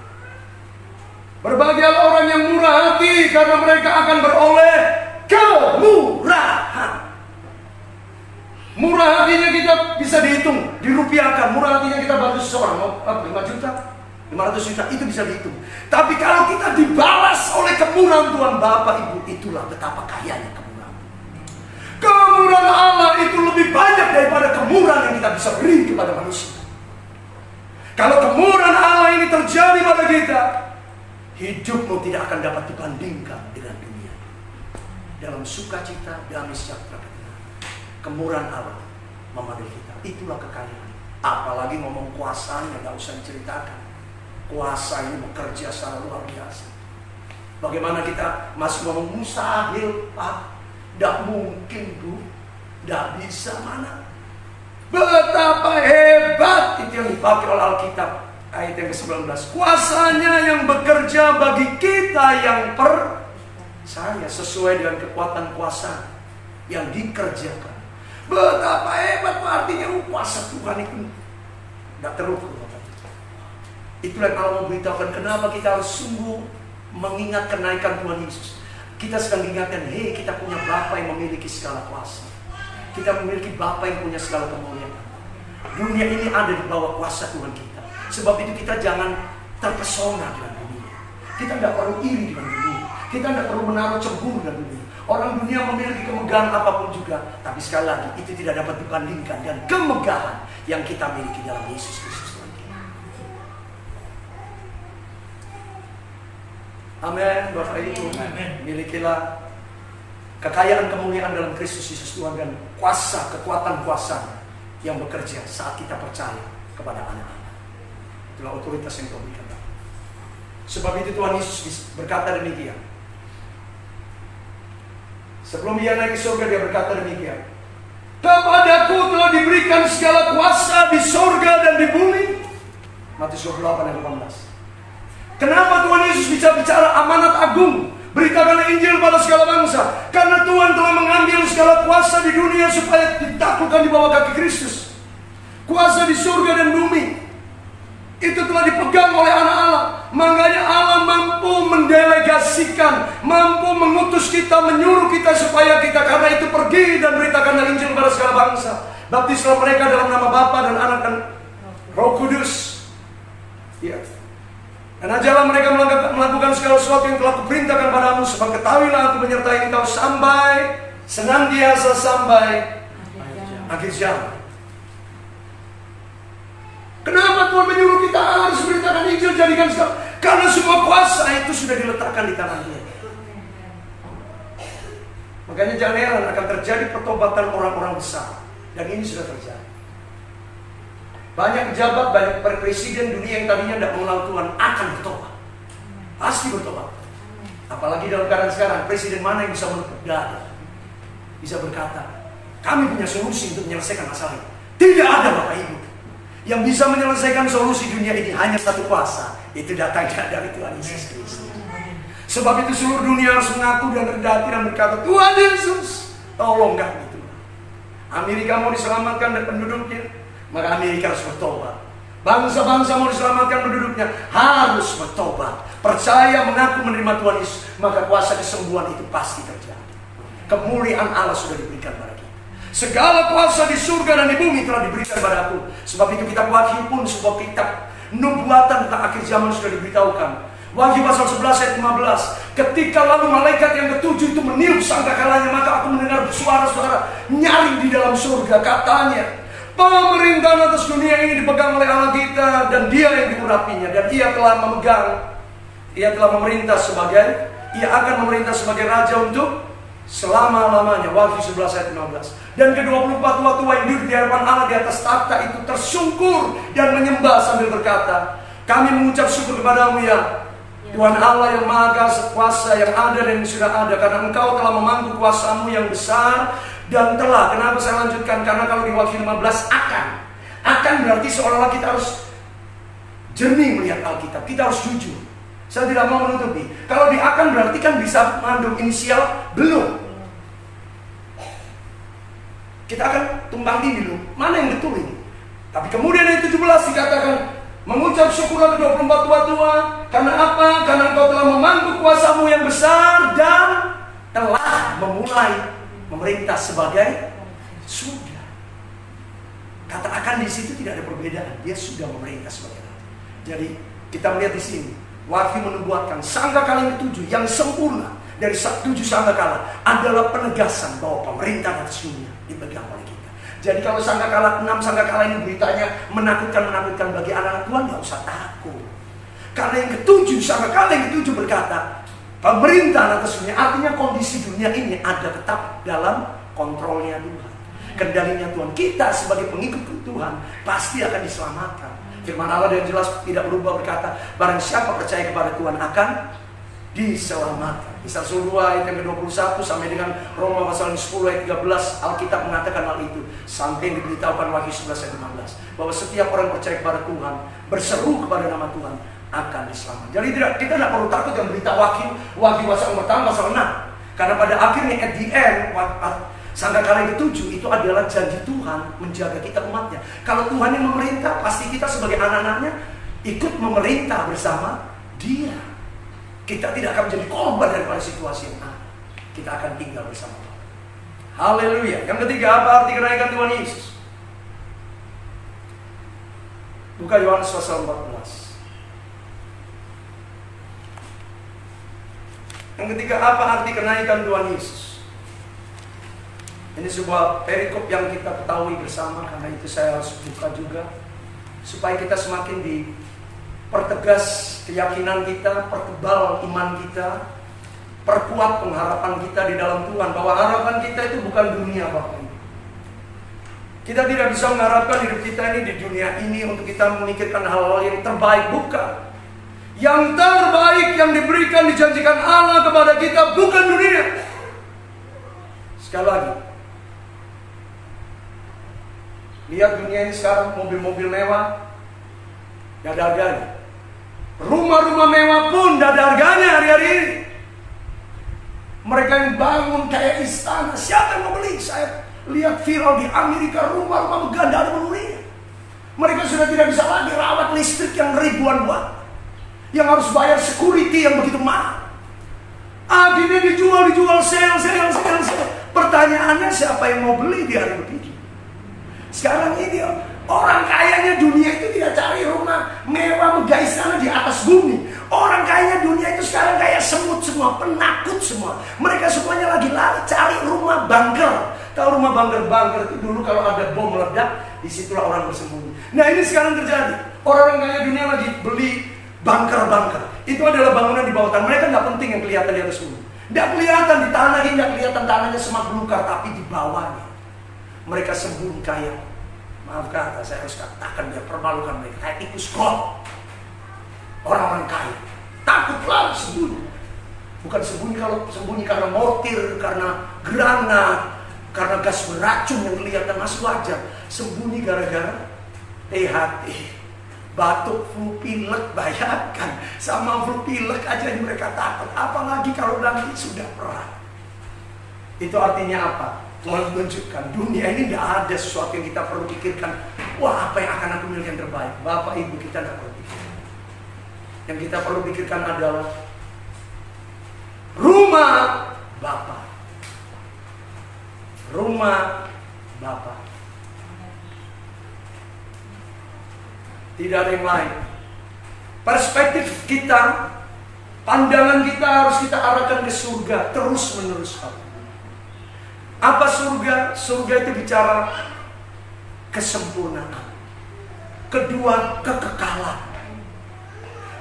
Berbahagialah orang yang murah hati, karena mereka akan beroleh kemurahan. Murah hatinya kita bisa dihitung, dirupiahkan. Murah hatinya kita bantu seseorang, 5 juta, 500 juta, itu bisa dihitung. Tapi kalau kita dibalas oleh kemurahan Tuhan, Bapak Ibu, itulah betapa kayanya kemurahan. Kemurahan Allah itu lebih banyak daripada kemurahan yang kita bisa beri kepada manusia. Kalau kemurahan Allah ini terjadi pada kita, hidupmu tidak akan dapat dibandingkan dengan dunia. Dalam sukacita, damai, sejahtera, kemurahan Allah memanggil kita. Itulah kekayaan. Apalagi ngomong kuasanya, nggak usah diceritakan. Kuasa ini bekerja secara luar biasa. Bagaimana kita masih ngomong mustahil, Pak? Tidak mungkin, Bu. Tidak bisa, mana? Betapa hebat itu yang dipakai oleh Alkitab. Ayat yang ke-19. Kuasanya yang bekerja bagi kita yang percaya, sesuai dengan kekuatan kuasa yang dikerjakan. Betapa hebat, artinya kuasa Tuhan itu tidak terukur. Itulah yang Allah memberitahukan kenapa kita harus sungguh mengingat kenaikan Tuhan Yesus. Kita sedang diingatkan, hei, kita punya Bapa yang memiliki segala kuasa. Kita memiliki Bapa yang punya segala kemuliaan. Dunia ini ada di bawah kuasa Tuhan kita. Sebab itu kita jangan terpesona dengan dunia. Kita tidak perlu iri dengan dunia. Kita tidak perlu menaruh cemburu dengan dunia. Orang dunia memiliki kemegahan apapun juga. Tapi sekali lagi, itu tidak dapat dibandingkan dengan kemegahan yang kita miliki dalam Yesus Kristus Tuhan kita. Amin, Bapak Ibu. Milikilah kekayaan kemuliaan dalam Kristus Yesus Tuhan dan kuasa, kekuatan kuasa yang bekerja saat kita percaya kepada anak-anak. Itulah otoritas yang Tuhan berikan. Sebab itu Tuhan Yesus berkata demikian. Sebelum dia naik ke surga, dia berkata demikian. Kepadaku telah diberikan segala kuasa di surga dan di bumi. Matius 28 ayat 18. Kenapa Tuhan Yesus bicara amanat agung? Beritakanlah Injil pada segala bangsa. Karena Tuhan telah mengambil segala kuasa di dunia supaya ditaklukkan di bawah kaki Kristus. Kuasa di surga dan bumi itu telah dipegang oleh anak Allah. Makanya Allah mampu mendelegasikan, mampu mengutus kita, menyuruh kita supaya kita karena itu pergi dan beritakanlah Injil pada segala bangsa. Baptislah mereka dalam nama Bapa dan Anak dan Roh Kudus. Ya. Dan ajarlah mereka melakukan segala sesuatu yang telah kuperintahkan padamu. Sebab ketahuilah aku menyertai engkau sampai, senantiasa sampai akhir zaman. Kenapa Tuhan menyuruh kita harus beritakan Injil, jadikan segala? Karena semua kuasa itu sudah diletakkan di tangan Dia. Makanya jangan heran akan terjadi pertobatan orang-orang besar. Dan ini sudah terjadi. Banyak pejabat, banyak presiden dunia yang tadinya tidak mengenal Tuhan akan bertobat. Pasti bertobat. Apalagi dalam keadaan sekarang, presiden mana yang bisa menepuk dada, bisa berkata, kami punya solusi untuk menyelesaikan masalah ini. Tidak ada, Bapak Ibu. Yang bisa menyelesaikan solusi dunia ini hanya satu kuasa. Itu datangnya dari Tuhan Yesus Kristus. Sebab itu seluruh dunia harus mengaku dan rendah hati dan berkata, Tuhan Yesus, tolong kami Tuhan. Amerika mau diselamatkan dan penduduknya, maka Amerika harus bertobat. Bangsa-bangsa mau diselamatkan penduduknya, harus bertobat. Percaya, mengaku, menerima Tuhan Yesus, maka kuasa kesembuhan itu pasti terjadi. Kemuliaan Allah sudah diberikan pada kita. Segala kuasa di surga dan di bumi telah diberikan padaku. Sebab itu kitab Wahyu pun sebuah kitab nubuatan tentang akhir zaman sudah diberitahukan. Wahyu pasal 11 ayat 15. Ketika lalu malaikat yang ketujuh itu meniup sangkakalanya, maka aku mendengar suara-suara nyaring di dalam surga. Katanya, pemerintahan atas dunia ini dipegang oleh Allah kita dan Dia yang diurapinya. Dan Ia telah memerintah sebagai, Ia akan memerintah sebagai Raja untuk selama-lamanya. Wahyu 11 ayat 15. Dan ke-24 tua-tua yang duduk di hadapan Allah di atas takhta itu tersungkur dan menyembah sambil berkata, kami mengucap syukur kepadamu ya Tuhan Allah yang maha kuasa, yang ada dan yang sudah ada, karena Engkau telah memangku kuasamu yang besar dan telah. Kenapa saya lanjutkan? Karena kalau di Wahyu 15 akan berarti seolah-olah kita harus jernih melihat Alkitab. Kita harus jujur. Saya tidak mau menutupi. Kalau di akan berarti kan bisa mengandung inisial belum. Kita akan tumpang tindih dulu. Mana yang betul ini? Tapi kemudian ayat 17 dikatakan, mengucap syukurlah ke-24 tua-tua. Karena apa? Karena Engkau telah memangku kuasamu yang besar dan telah memulai memerintah sebagai sudah. Kata akan di situ tidak ada perbedaan. Dia sudah memerintah sebagai raja. Jadi kita melihat di sini, Wahyu menubuatkan sangkakala yang ketujuh yang sempurna dari 7 sangkakala adalah penegasan bahwa pemerintah atas dunia dipegang oleh kita. Jadi kalau sangkakala 6 sangkakala ini beritanya menakutkan bagi anak-anak Tuhan, nggak usah takut. Karena yang ketujuh, sama kali yang ketujuh berkata, pemerintahan atas dunia, artinya kondisi dunia ini ada tetap dalam kontrolnya Tuhan, kendalinya Tuhan. Kita sebagai pengikut Tuhan pasti akan diselamatkan. Firman Allah dengan jelas tidak berubah berkata, barang siapa percaya kepada Tuhan akan diselamatkan. Misal 2 ayat yang ke-21 sampai dengan Roma pasal 10 ayat 13, Alkitab mengatakan hal itu. Sampai yang diberitahukan Wahyu 11 ayat 15, bahwa setiap orang percaya kepada Tuhan, berseru kepada nama Tuhan, akan diselamatkan. Jadi kita tidak perlu takut yang berita Wahyu pasal pertama pasal 6. Karena pada akhirnya at the end, sangkakala yang ketujuh itu adalah janji Tuhan menjaga kita umatnya. Kalau Tuhan yang memerintah, pasti kita sebagai anak-anaknya ikut memerintah bersama Dia. Kita tidak akan menjadi korban daripada situasi yang ada. Kita akan tinggal bersama Allah. Haleluya. Yang ketiga, apa arti kenaikan Tuhan Yesus? Buka Yohanes pasal 14. Yang ketiga, apa arti kenaikan Tuhan Yesus? Ini sebuah perikop yang kita ketahui bersama, karena itu saya harus buka juga, supaya kita semakin dipertegas keyakinan kita, pertebal iman kita, perkuat pengharapan kita di dalam Tuhan, bahwa harapan kita itu bukan dunia, Bapak Ibu. Kita tidak bisa mengharapkan hidup kita ini di dunia ini untuk kita memikirkan hal-hal yang terbaik, bukan. Yang terbaik yang diberikan, dijanjikan Allah kepada kita bukan dunia. Sekali lagi, lihat dunia ini sekarang, mobil-mobil mewah, gak ada harganya. Rumah-rumah mewah pun gak ada harganya hari-hari ini. Mereka yang bangun kayak istana, siapa yang mau beli? Saya lihat viral di Amerika, rumah-rumah megah gak ada penghuninya. Mereka sudah tidak bisa lagi rawat listrik yang ribuan watt, yang harus bayar security yang begitu mahal. Akhirnya dijual, sale. Pertanyaannya, siapa yang mau beli di hari begitu? Sekarang ini orang kayanya dunia itu tidak cari rumah mewah megah istana di atas bumi. Orang kayanya dunia itu sekarang kayak semut semua, penakut semua. Mereka semuanya lagi lari cari rumah bunker. Tahu rumah bunker itu dulu kalau ada bom meledak, disitulah orang bersembunyi. Nah ini sekarang terjadi. Orang kaya dunia lagi beli bunker. Itu adalah bangunan di bawah tanah. Mereka nggak penting yang kelihatan di atas bumi. Nggak kelihatan di tanah ini, nggak kelihatan tanahnya semak belukar, tapi di bawahnya mereka sembunyi kayak, maaf kata saya harus katakan, dia permalukan mereka kayak tikus got. Orang-orang kaya takutlah sembunyi. Bukan sembunyi karena mortir, karena granat, karena gas beracun yang kelihatan masih wajar. Sembunyi gara-gara THT, batuk, flu, pilek. Bayangkan, sama flu pilek aja mereka takut, apalagi kalau nanti sudah perang. Itu artinya apa? Tuhan menunjukkan dunia ini tidak ada sesuatu yang kita perlu pikirkan. Wah, apa yang akan aku miliki yang terbaik? Bapak Ibu, kita tidak perlu pikirkan. Yang kita perlu pikirkan adalah rumah Bapa. Rumah Bapa. Tidak ada yang lain. Perspektif kita, pandangan kita harus kita arahkan ke surga terus menerus. Apa surga? Surga itu bicara kesempurnaan. Kedua, kekekalan.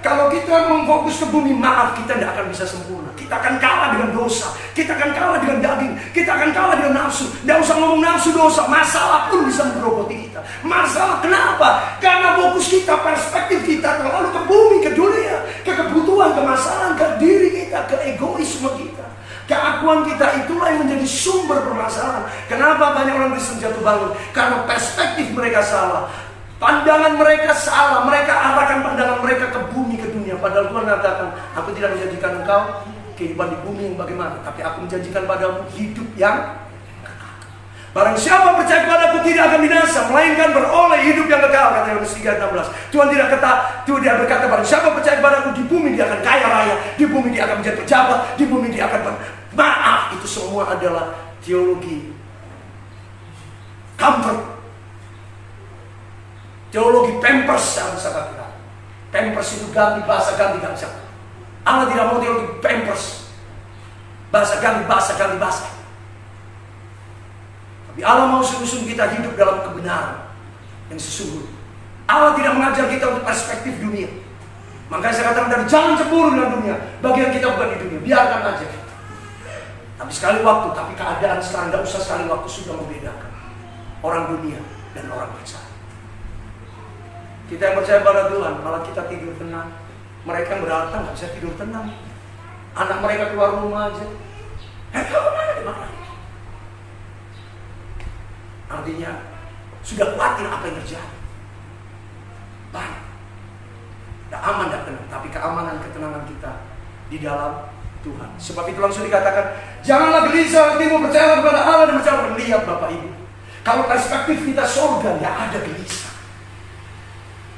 Kalau kita memfokus ke bumi, maaf, kita tidak akan bisa sempurna. Kita akan kalah dengan dosa. Kita akan kalah dengan daging. Kita akan kalah dengan nafsu. Tidak usah ngomong nafsu dosa. Masalah pun bisa menggerogoti kita. Masalah kenapa? Karena fokus kita, perspektif kita terlalu ke bumi, ke dunia, ke kebutuhan, ke masalah, ke diri kita, ke egoisme kita. Keakuan kita itulah yang menjadi sumber permasalahan. Kenapa banyak orang Kristen jatuh bangun? Karena perspektif mereka salah. Pandangan mereka salah. Mereka arahkan pandangan mereka ke bumi, ke dunia. Padahal Tuhan mengatakan, aku tidak menjanjikan engkau kehidupan di bumi yang bagaimana, tapi aku menjanjikan padamu hidup yang kekal. Barang siapa percaya kepadaku tidak akan binasa, melainkan beroleh hidup yang kekal. Kata Yohanes 3:16. Tuhan tidak berkata barang siapa percaya kepadaku di bumi dia akan kaya raya, di bumi dia akan menjadi pejabat, di bumi dia akan maaf, itu semua adalah teologi comfort. Teologi pampers yang bisa katakan. Pampers itu ganti, bahasa ganti, gak bisa. Allah tidak mau teologi pampers. Bahasa ganti, bahasa. Tapi Allah mau sungguh-sungguh kita hidup dalam kebenaran yang sesungguhnya. Allah tidak mengajar kita untuk perspektif dunia. Makanya saya katakan dari jangan cemburu dengan dunia. Bagian kita bukan di dunia, biarkan aja. Tapi sekali waktu, tapi keadaan sekarang tidak usah sekali waktu sudah membedakan orang dunia dan orang percaya. Kita yang percaya pada Tuhan, malah kita tidur tenang. Mereka yang berharta nggak bisa tidur tenang. Anak mereka keluar rumah aja. Kemana di mana? Artinya sudah khawatir apa yang terjadi. Baik. Tidak aman, tidak tenang. Tapi keamanan, ketenangan kita di dalam Tuhan. Sebab itu langsung dikatakan, janganlah gelisah hatimu, percayalah kepada Allah dan percayalah. Lihat Bapak Ibu, kalau perspektif kita surga, tidak ada gelisah.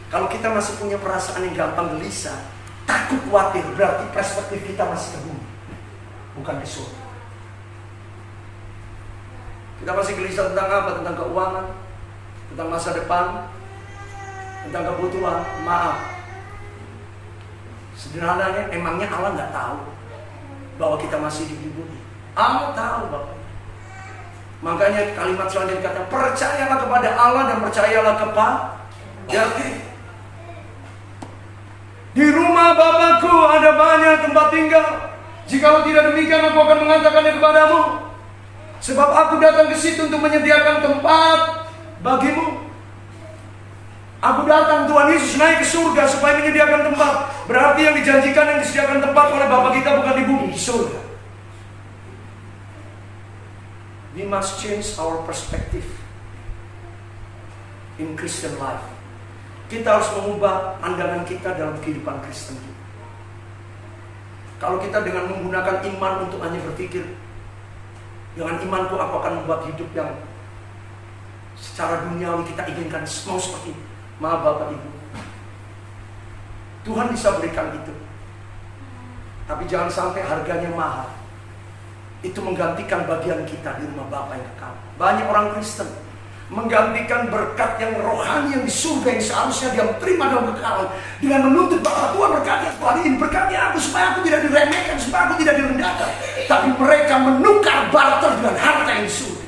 Kalau kita masih punya perasaan yang gampang gelisah, takut khawatir, berarti perspektif kita masih ke bumi, bukan di surga. Kita masih gelisah tentang apa? Tentang keuangan, tentang masa depan, tentang kebutuhan. Maaf, sederhananya, emangnya Allah nggak tahu bahwa kita masih di bumi? Allah tahu, Bapak. Makanya kalimat selanjutnya dikatakan, percayalah kepada Allah dan percayalah kepada Dia. Di rumah Bapakku ada banyak tempat tinggal. Jikalau tidak demikian, aku akan mengatakannya kepadamu. Sebab aku datang ke situ untuk menyediakan tempat bagimu. Aku datang, Tuhan Yesus naik ke surga supaya menyediakan tempat. Berarti yang dijanjikan, yang disediakan tempat oleh Bapa kita bukan di bumi, di surga. We must change our perspective in Christian life. Kita harus mengubah pandangan kita dalam kehidupan Kristen kita. Kalau kita dengan menggunakan iman untuk hanya berpikir, dengan imanku aku akan membuat hidup yang secara duniawi kita inginkan, mau seperti itu. Maaf Bapak Ibu, Tuhan bisa berikan itu, tapi jangan sampai harganya mahal. Itu menggantikan bagian kita di rumah Bapa yang kekal. Banyak orang Kristen menggantikan berkat yang rohani yang di surga yang seharusnya dia terima dalam kekekalan dengan menuntut bahwa Tuhan berkati aku hari ini, berkati aku supaya aku tidak diremehkan, supaya aku tidak direndahkan. Tapi mereka menukar barter dengan harta yang di surga.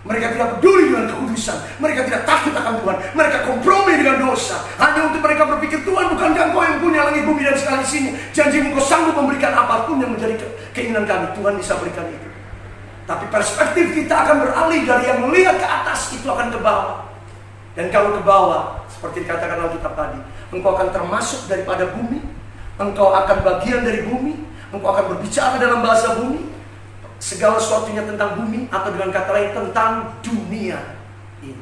Mereka tidak peduli dengan kekudusan, mereka tidak takut akan Tuhan, mereka kompromi dengan dosa hanya untuk mereka berpikir, Tuhan bukankah Engkau yang punya langit bumi dan segala isinya, janji-Mu Engkau sanggup memberikan apapun yang menjadi keinginan kami. Tuhan bisa berikan itu. Tapi perspektif kita akan beralih dari yang melihat ke atas, itu akan ke bawah. Dan kalau ke bawah, seperti dikatakan Alkitab tadi, engkau akan termasuk daripada bumi, engkau akan bagian dari bumi, engkau akan berbicara dalam bahasa bumi, segala sesuatunya tentang bumi, atau dengan kata lain tentang dunia ini.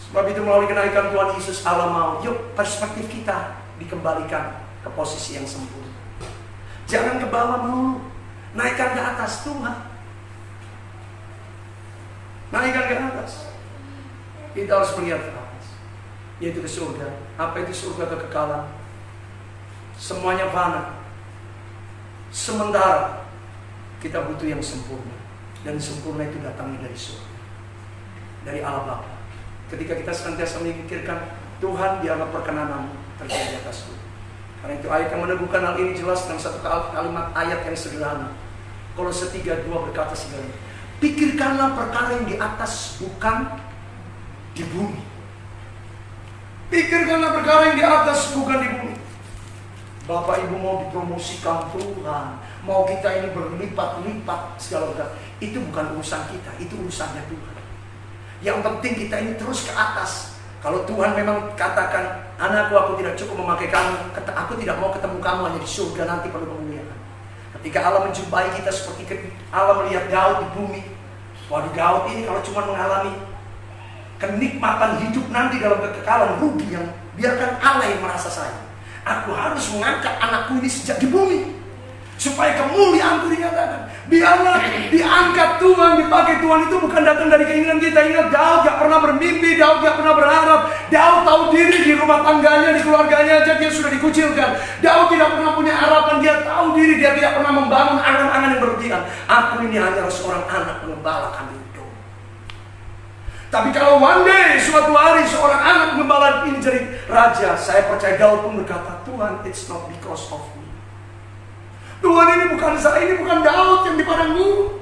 Sebab itu melalui kenaikan Tuhan Yesus, Allah mau, yuk perspektif kita dikembalikan ke posisi yang sempurna. Jangan ke bawah melulu, naikkan ke atas Tuhan. Naikkan ke atas. Kita harus melihat ke atas, yaitu ke surga. Apa itu surga? Kekekalan. Semuanya fana. Sementara kita butuh yang sempurna. Dan sempurna itu datangnya dari surga, dari Allah Bapa. Ketika kita senantiasa memikirkan, Tuhan biarlah perkenanan terjadi atasku. Karena itu ayat yang meneguhkan hal ini jelas dalam satu kalimat ayat yang sederhana. Kolose 3:2 berkata segalanya. Pikirkanlah perkara yang di atas, bukan di bumi. Pikirkanlah perkara yang di atas, bukan di bumi. Bapak Ibu mau dipromosikan Tuhan, mau kita ini berlipat-lipat segala macam, itu bukan urusan kita, itu urusannya Tuhan. Yang penting kita ini terus ke atas. Kalau Tuhan memang katakan, anakku aku tidak cukup memakai kamu, aku tidak mau ketemu kamu hanya di surga nanti perlu memuliakan. Ketika Allah menjumpai kita seperti Allah melihat Daud di bumi. Waduh, Daud ini kalau cuma mengalami kenikmatan hidup nanti dalam kekekalan, rugi. Yang biarkan Allah yang merasa sayang. Aku harus mengangkat anakku ini sejak di bumi, supaya kemuliaanku dinyatakan. Biarlah diangkat Tuhan, dipakai Tuhan. Itu bukan datang dari keinginan kita. Ingat, Daud gak pernah bermimpi, Daud gak pernah berharap. Daud tahu diri di rumah tangganya, di keluarganya aja dia sudah dikucilkan. Daud tidak pernah punya harapan, dia tahu diri, dia tidak pernah membangun angan-angan yang berlebihan. Aku ini hanyalah seorang anak pengembala kambing domba. Tapi kalau one day, suatu hari seorang anak pengembala ini jadi raja, saya percaya Daud pun berkata, Tuhan, it's not because of me. Tuhan, ini bukan saya, ini bukan Daud yang di padang gurun.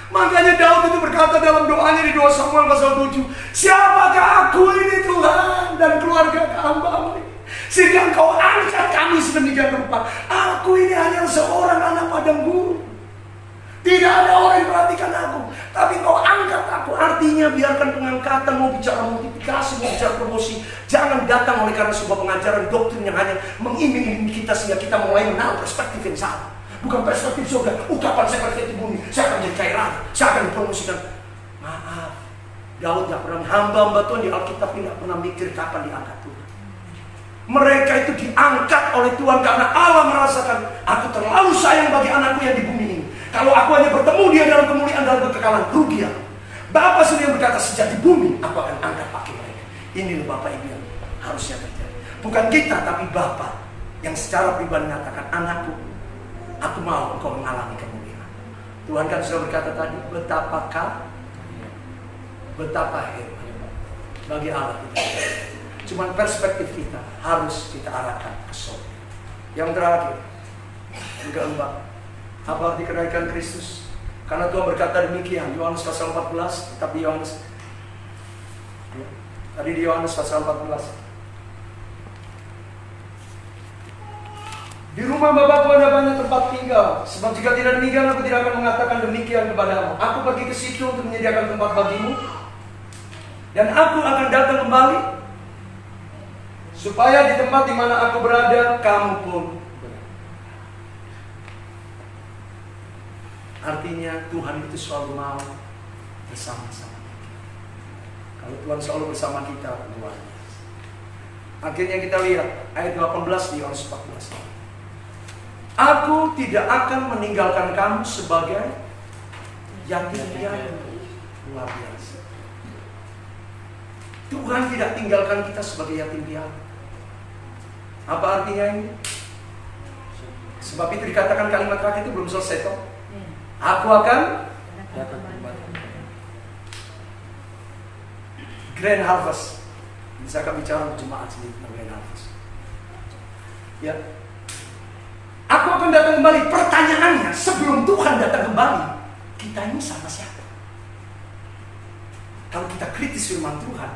Makanya Daud itu berkata dalam doanya di 2 Samuel pasal 7, siapakah aku ini Tuhan dan keluarga hamba-Mu ini, sehingga Engkau angkat kami sedemikian rupa. Aku ini hanya seorang anak padang gurun. Tidak ada orang yang perhatikan aku, tapi Kau angkat aku. Artinya biarkan pengangkatan, mau bicara multiplikasi, mau bicara promosi, jangan datang oleh karena sebuah pengajaran doktrin yang hanya mengiming-imingi kita sehingga kita mulai menaruh perspektif yang salah. Bukan perspektif surga. Kapan saya perspektif bumi, saya akan jadi kaya raya, saya akan dipromosikan. Maaf, Daud tidak pernah, hamba-hamba Tuhan di Alkitab tidak pernah mikir kapan diangkat Tuhan. Mereka itu diangkat oleh Tuhan karena Allah merasakan, aku terlalu sayang bagi anakku yang di bumi ini. Kalau aku hanya bertemu dia dalam kemuliaan, dalam kekekalan, rugi aku. Bapak sendiri berkata, sejak di bumi aku akan angkat pakai mereka. Ini loh Bapak Ibu yang harusnya terjadi. Bukan kita, tapi Bapak yang secara pribadi mengatakan, anakku, aku mau engkau mengalami kemuliaan. Tuhan kan sudah berkata tadi, betapa hebat bagi Allah kita. Cuman perspektif kita harus kita arahkan ke surga. Yang terakhir, yang keempat, apa arti kenaikan Kristus? Karena Tuhan berkata demikian, Yohanes pasal 14, kitab di Yohanes. Tadi di Yohanes pasal 14. Di rumah Bapakku ada banyak tempat tinggal. Sebab jika tidak demikian, aku tidak akan mengatakan demikian kepadamu. Aku pergi ke situ untuk menyediakan tempat bagimu. Dan aku akan datang kembali, supaya di tempat di mana aku berada, kamu pun berada. Artinya Tuhan itu selalu mau bersama-sama kita. Kalau Tuhan selalu bersama kita, luar biasa. Akhirnya kita lihat ayat 18 di Yohanes 14. Aku tidak akan meninggalkan kamu sebagai yatim piatu. Luar biasa. Tuhan tidak tinggalkan kita sebagai yatim piatu. Apa artinya ini? Sebab itu dikatakan kalimat terakhir itu belum selesai toh. Aku akan datang kembali. Grand Harvest. Bisa kami bicara jemaat sendiri tentang Grand Harvest. Ya. Aku akan datang kembali. Pertanyaannya, sebelum Tuhan datang kembali, kita ini sama siapa? Kalau kita kritis firman Tuhan,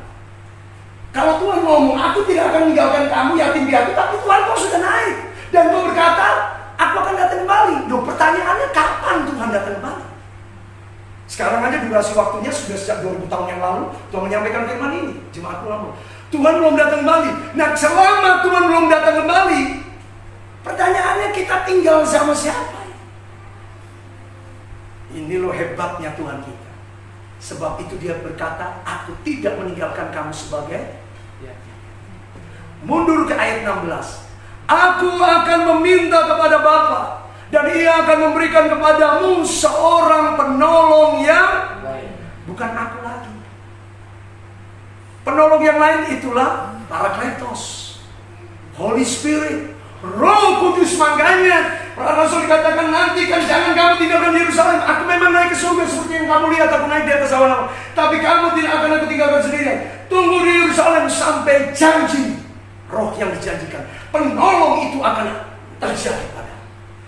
kalau Tuhan ngomong, aku tidak akan meninggalkan kamu yatim piatu, tapi Tuhan kau sudah naik. Dan kau berkata, aku akan datang kembali. Loh, pertanyaannya kapan Tuhan datang kembali? Sekarang aja durasi waktunya sudah sejak 2000 tahun yang lalu Tuhan menyampaikan firman ini. Jemaatku lama. Tuhan belum datang kembali. Nah, selama Tuhan belum datang kembali, pertanyaannya kita tinggal sama siapa? Ini loh hebatnya Tuhan kita. Sebab itu dia berkata, aku tidak meninggalkan kamu sebagai. Mundur ke ayat 16. Aku akan meminta kepada Bapa, dan Ia akan memberikan kepadamu seorang penolong yang bukan aku lagi. Penolong yang lain itulah Parakletos, Holy Spirit, Roh Kudus. Makanya para rasul dikatakan, nanti kan jangan kamu tinggalkan Yerusalem. Aku memang naik ke surga seperti yang kamu lihat aku naik di atas awan-awan. Tapi kamu tidak akan aku tinggalkan sendirian. Tunggu di Yerusalem sampai janji Roh yang dijanjikan, penolong itu akan terjadi pada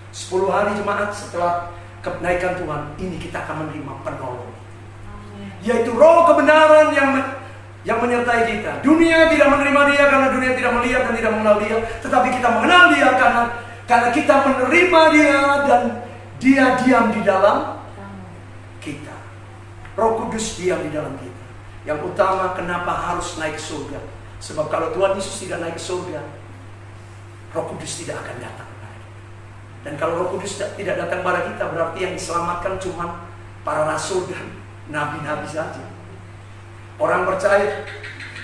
10 hari jemaat setelah kenaikan Tuhan. Ini kita akan menerima penolong, yaitu Roh kebenaran yang menyertai kita. Dunia tidak menerima dia karena dunia tidak melihat dan tidak mengenal dia. Tetapi kita mengenal dia karena kita menerima dia dan dia diam di dalam kita. Roh Kudus diam di dalam kita. Yang utama, kenapa harus naik surga? Sebab kalau Tuhan Yesus tidak naik ke surga, Roh Kudus tidak akan datang kepada kita. Dan kalau Roh Kudus tidak datang kepada kita, berarti yang diselamatkan cuma para rasul dan nabi-nabi saja. Orang percaya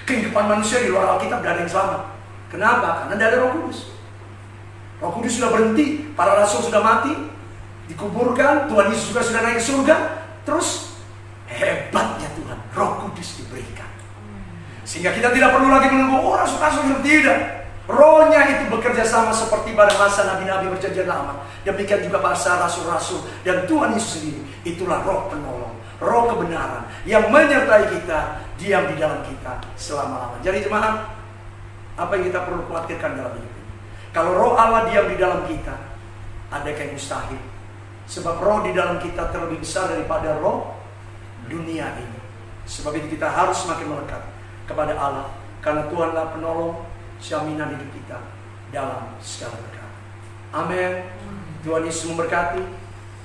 kehidupan manusia di luar Alkitab tidak ada yang selamat. Kenapa? Karena tidak ada Roh Kudus. Roh Kudus sudah berhenti, para rasul sudah mati, dikuburkan, Tuhan Yesus juga sudah naik ke surga. Terus hebatnya Tuhan, Roh Kudus diberikan. Sehingga kita tidak perlu lagi menunggu rasul-rasul. Tidak. Rohnya itu bekerja sama seperti pada masa nabi-nabi perjanjian lama. Demikian juga masa rasul-rasul dan Tuhan Yesus sendiri. Itulah Roh penolong, Roh kebenaran yang menyertai kita, diam di dalam kita selama-lamanya. Jadi jemaat, apa yang kita perlu khawatirkan dalam hidup ini? Kalau Roh Allah diam di dalam kita, adakah yang mustahil? Sebab roh di dalam kita terlebih besar daripada roh dunia ini. Sebab itu kita harus semakin melekat kepada Allah, karena Tuhanlah penolong, jaminan hidup kita dalam segala perkara. Amin. Tuhan Yesus memberkati.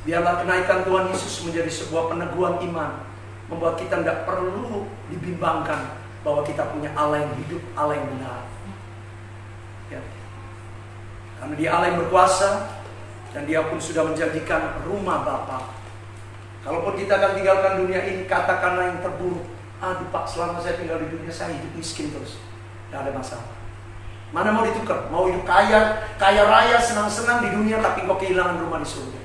Biarlah kenaikan Tuhan Yesus menjadi sebuah peneguhan iman, membuat kita tidak perlu dibimbangkan bahwa kita punya Allah yang hidup, Allah yang benar. Ya. Karena Dia Allah yang berkuasa, dan Dia pun sudah menjanjikan rumah Bapa. Kalaupun kita akan tinggalkan dunia ini, katakanlah yang terburuk. Aduh Pak, selama saya tinggal di dunia, saya hidup miskin terus. Tidak ada masalah. Mana mau ditukar? Mau hidup kaya raya, senang-senang di dunia, tapi kok kehilangan rumah di surga.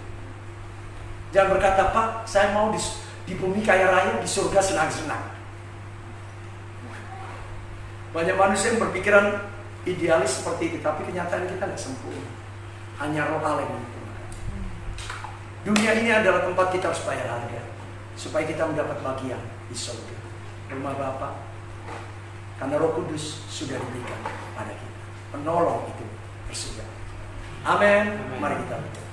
Jangan berkata, Pak, saya mau di bumi kaya raya, di surga senang-senang. Banyak manusia yang berpikiran idealis seperti itu, tapi kenyataan kita tidak sempurna. Hanya roh Allah yang itu. Dunia ini adalah tempat kita harus bayar harga, supaya kita mendapat bagian di surga, rumah Bapa. Karena Roh Kudus sudah diberikan pada kita. Penolong itu tersedia. Amin. Mari kita berdoa.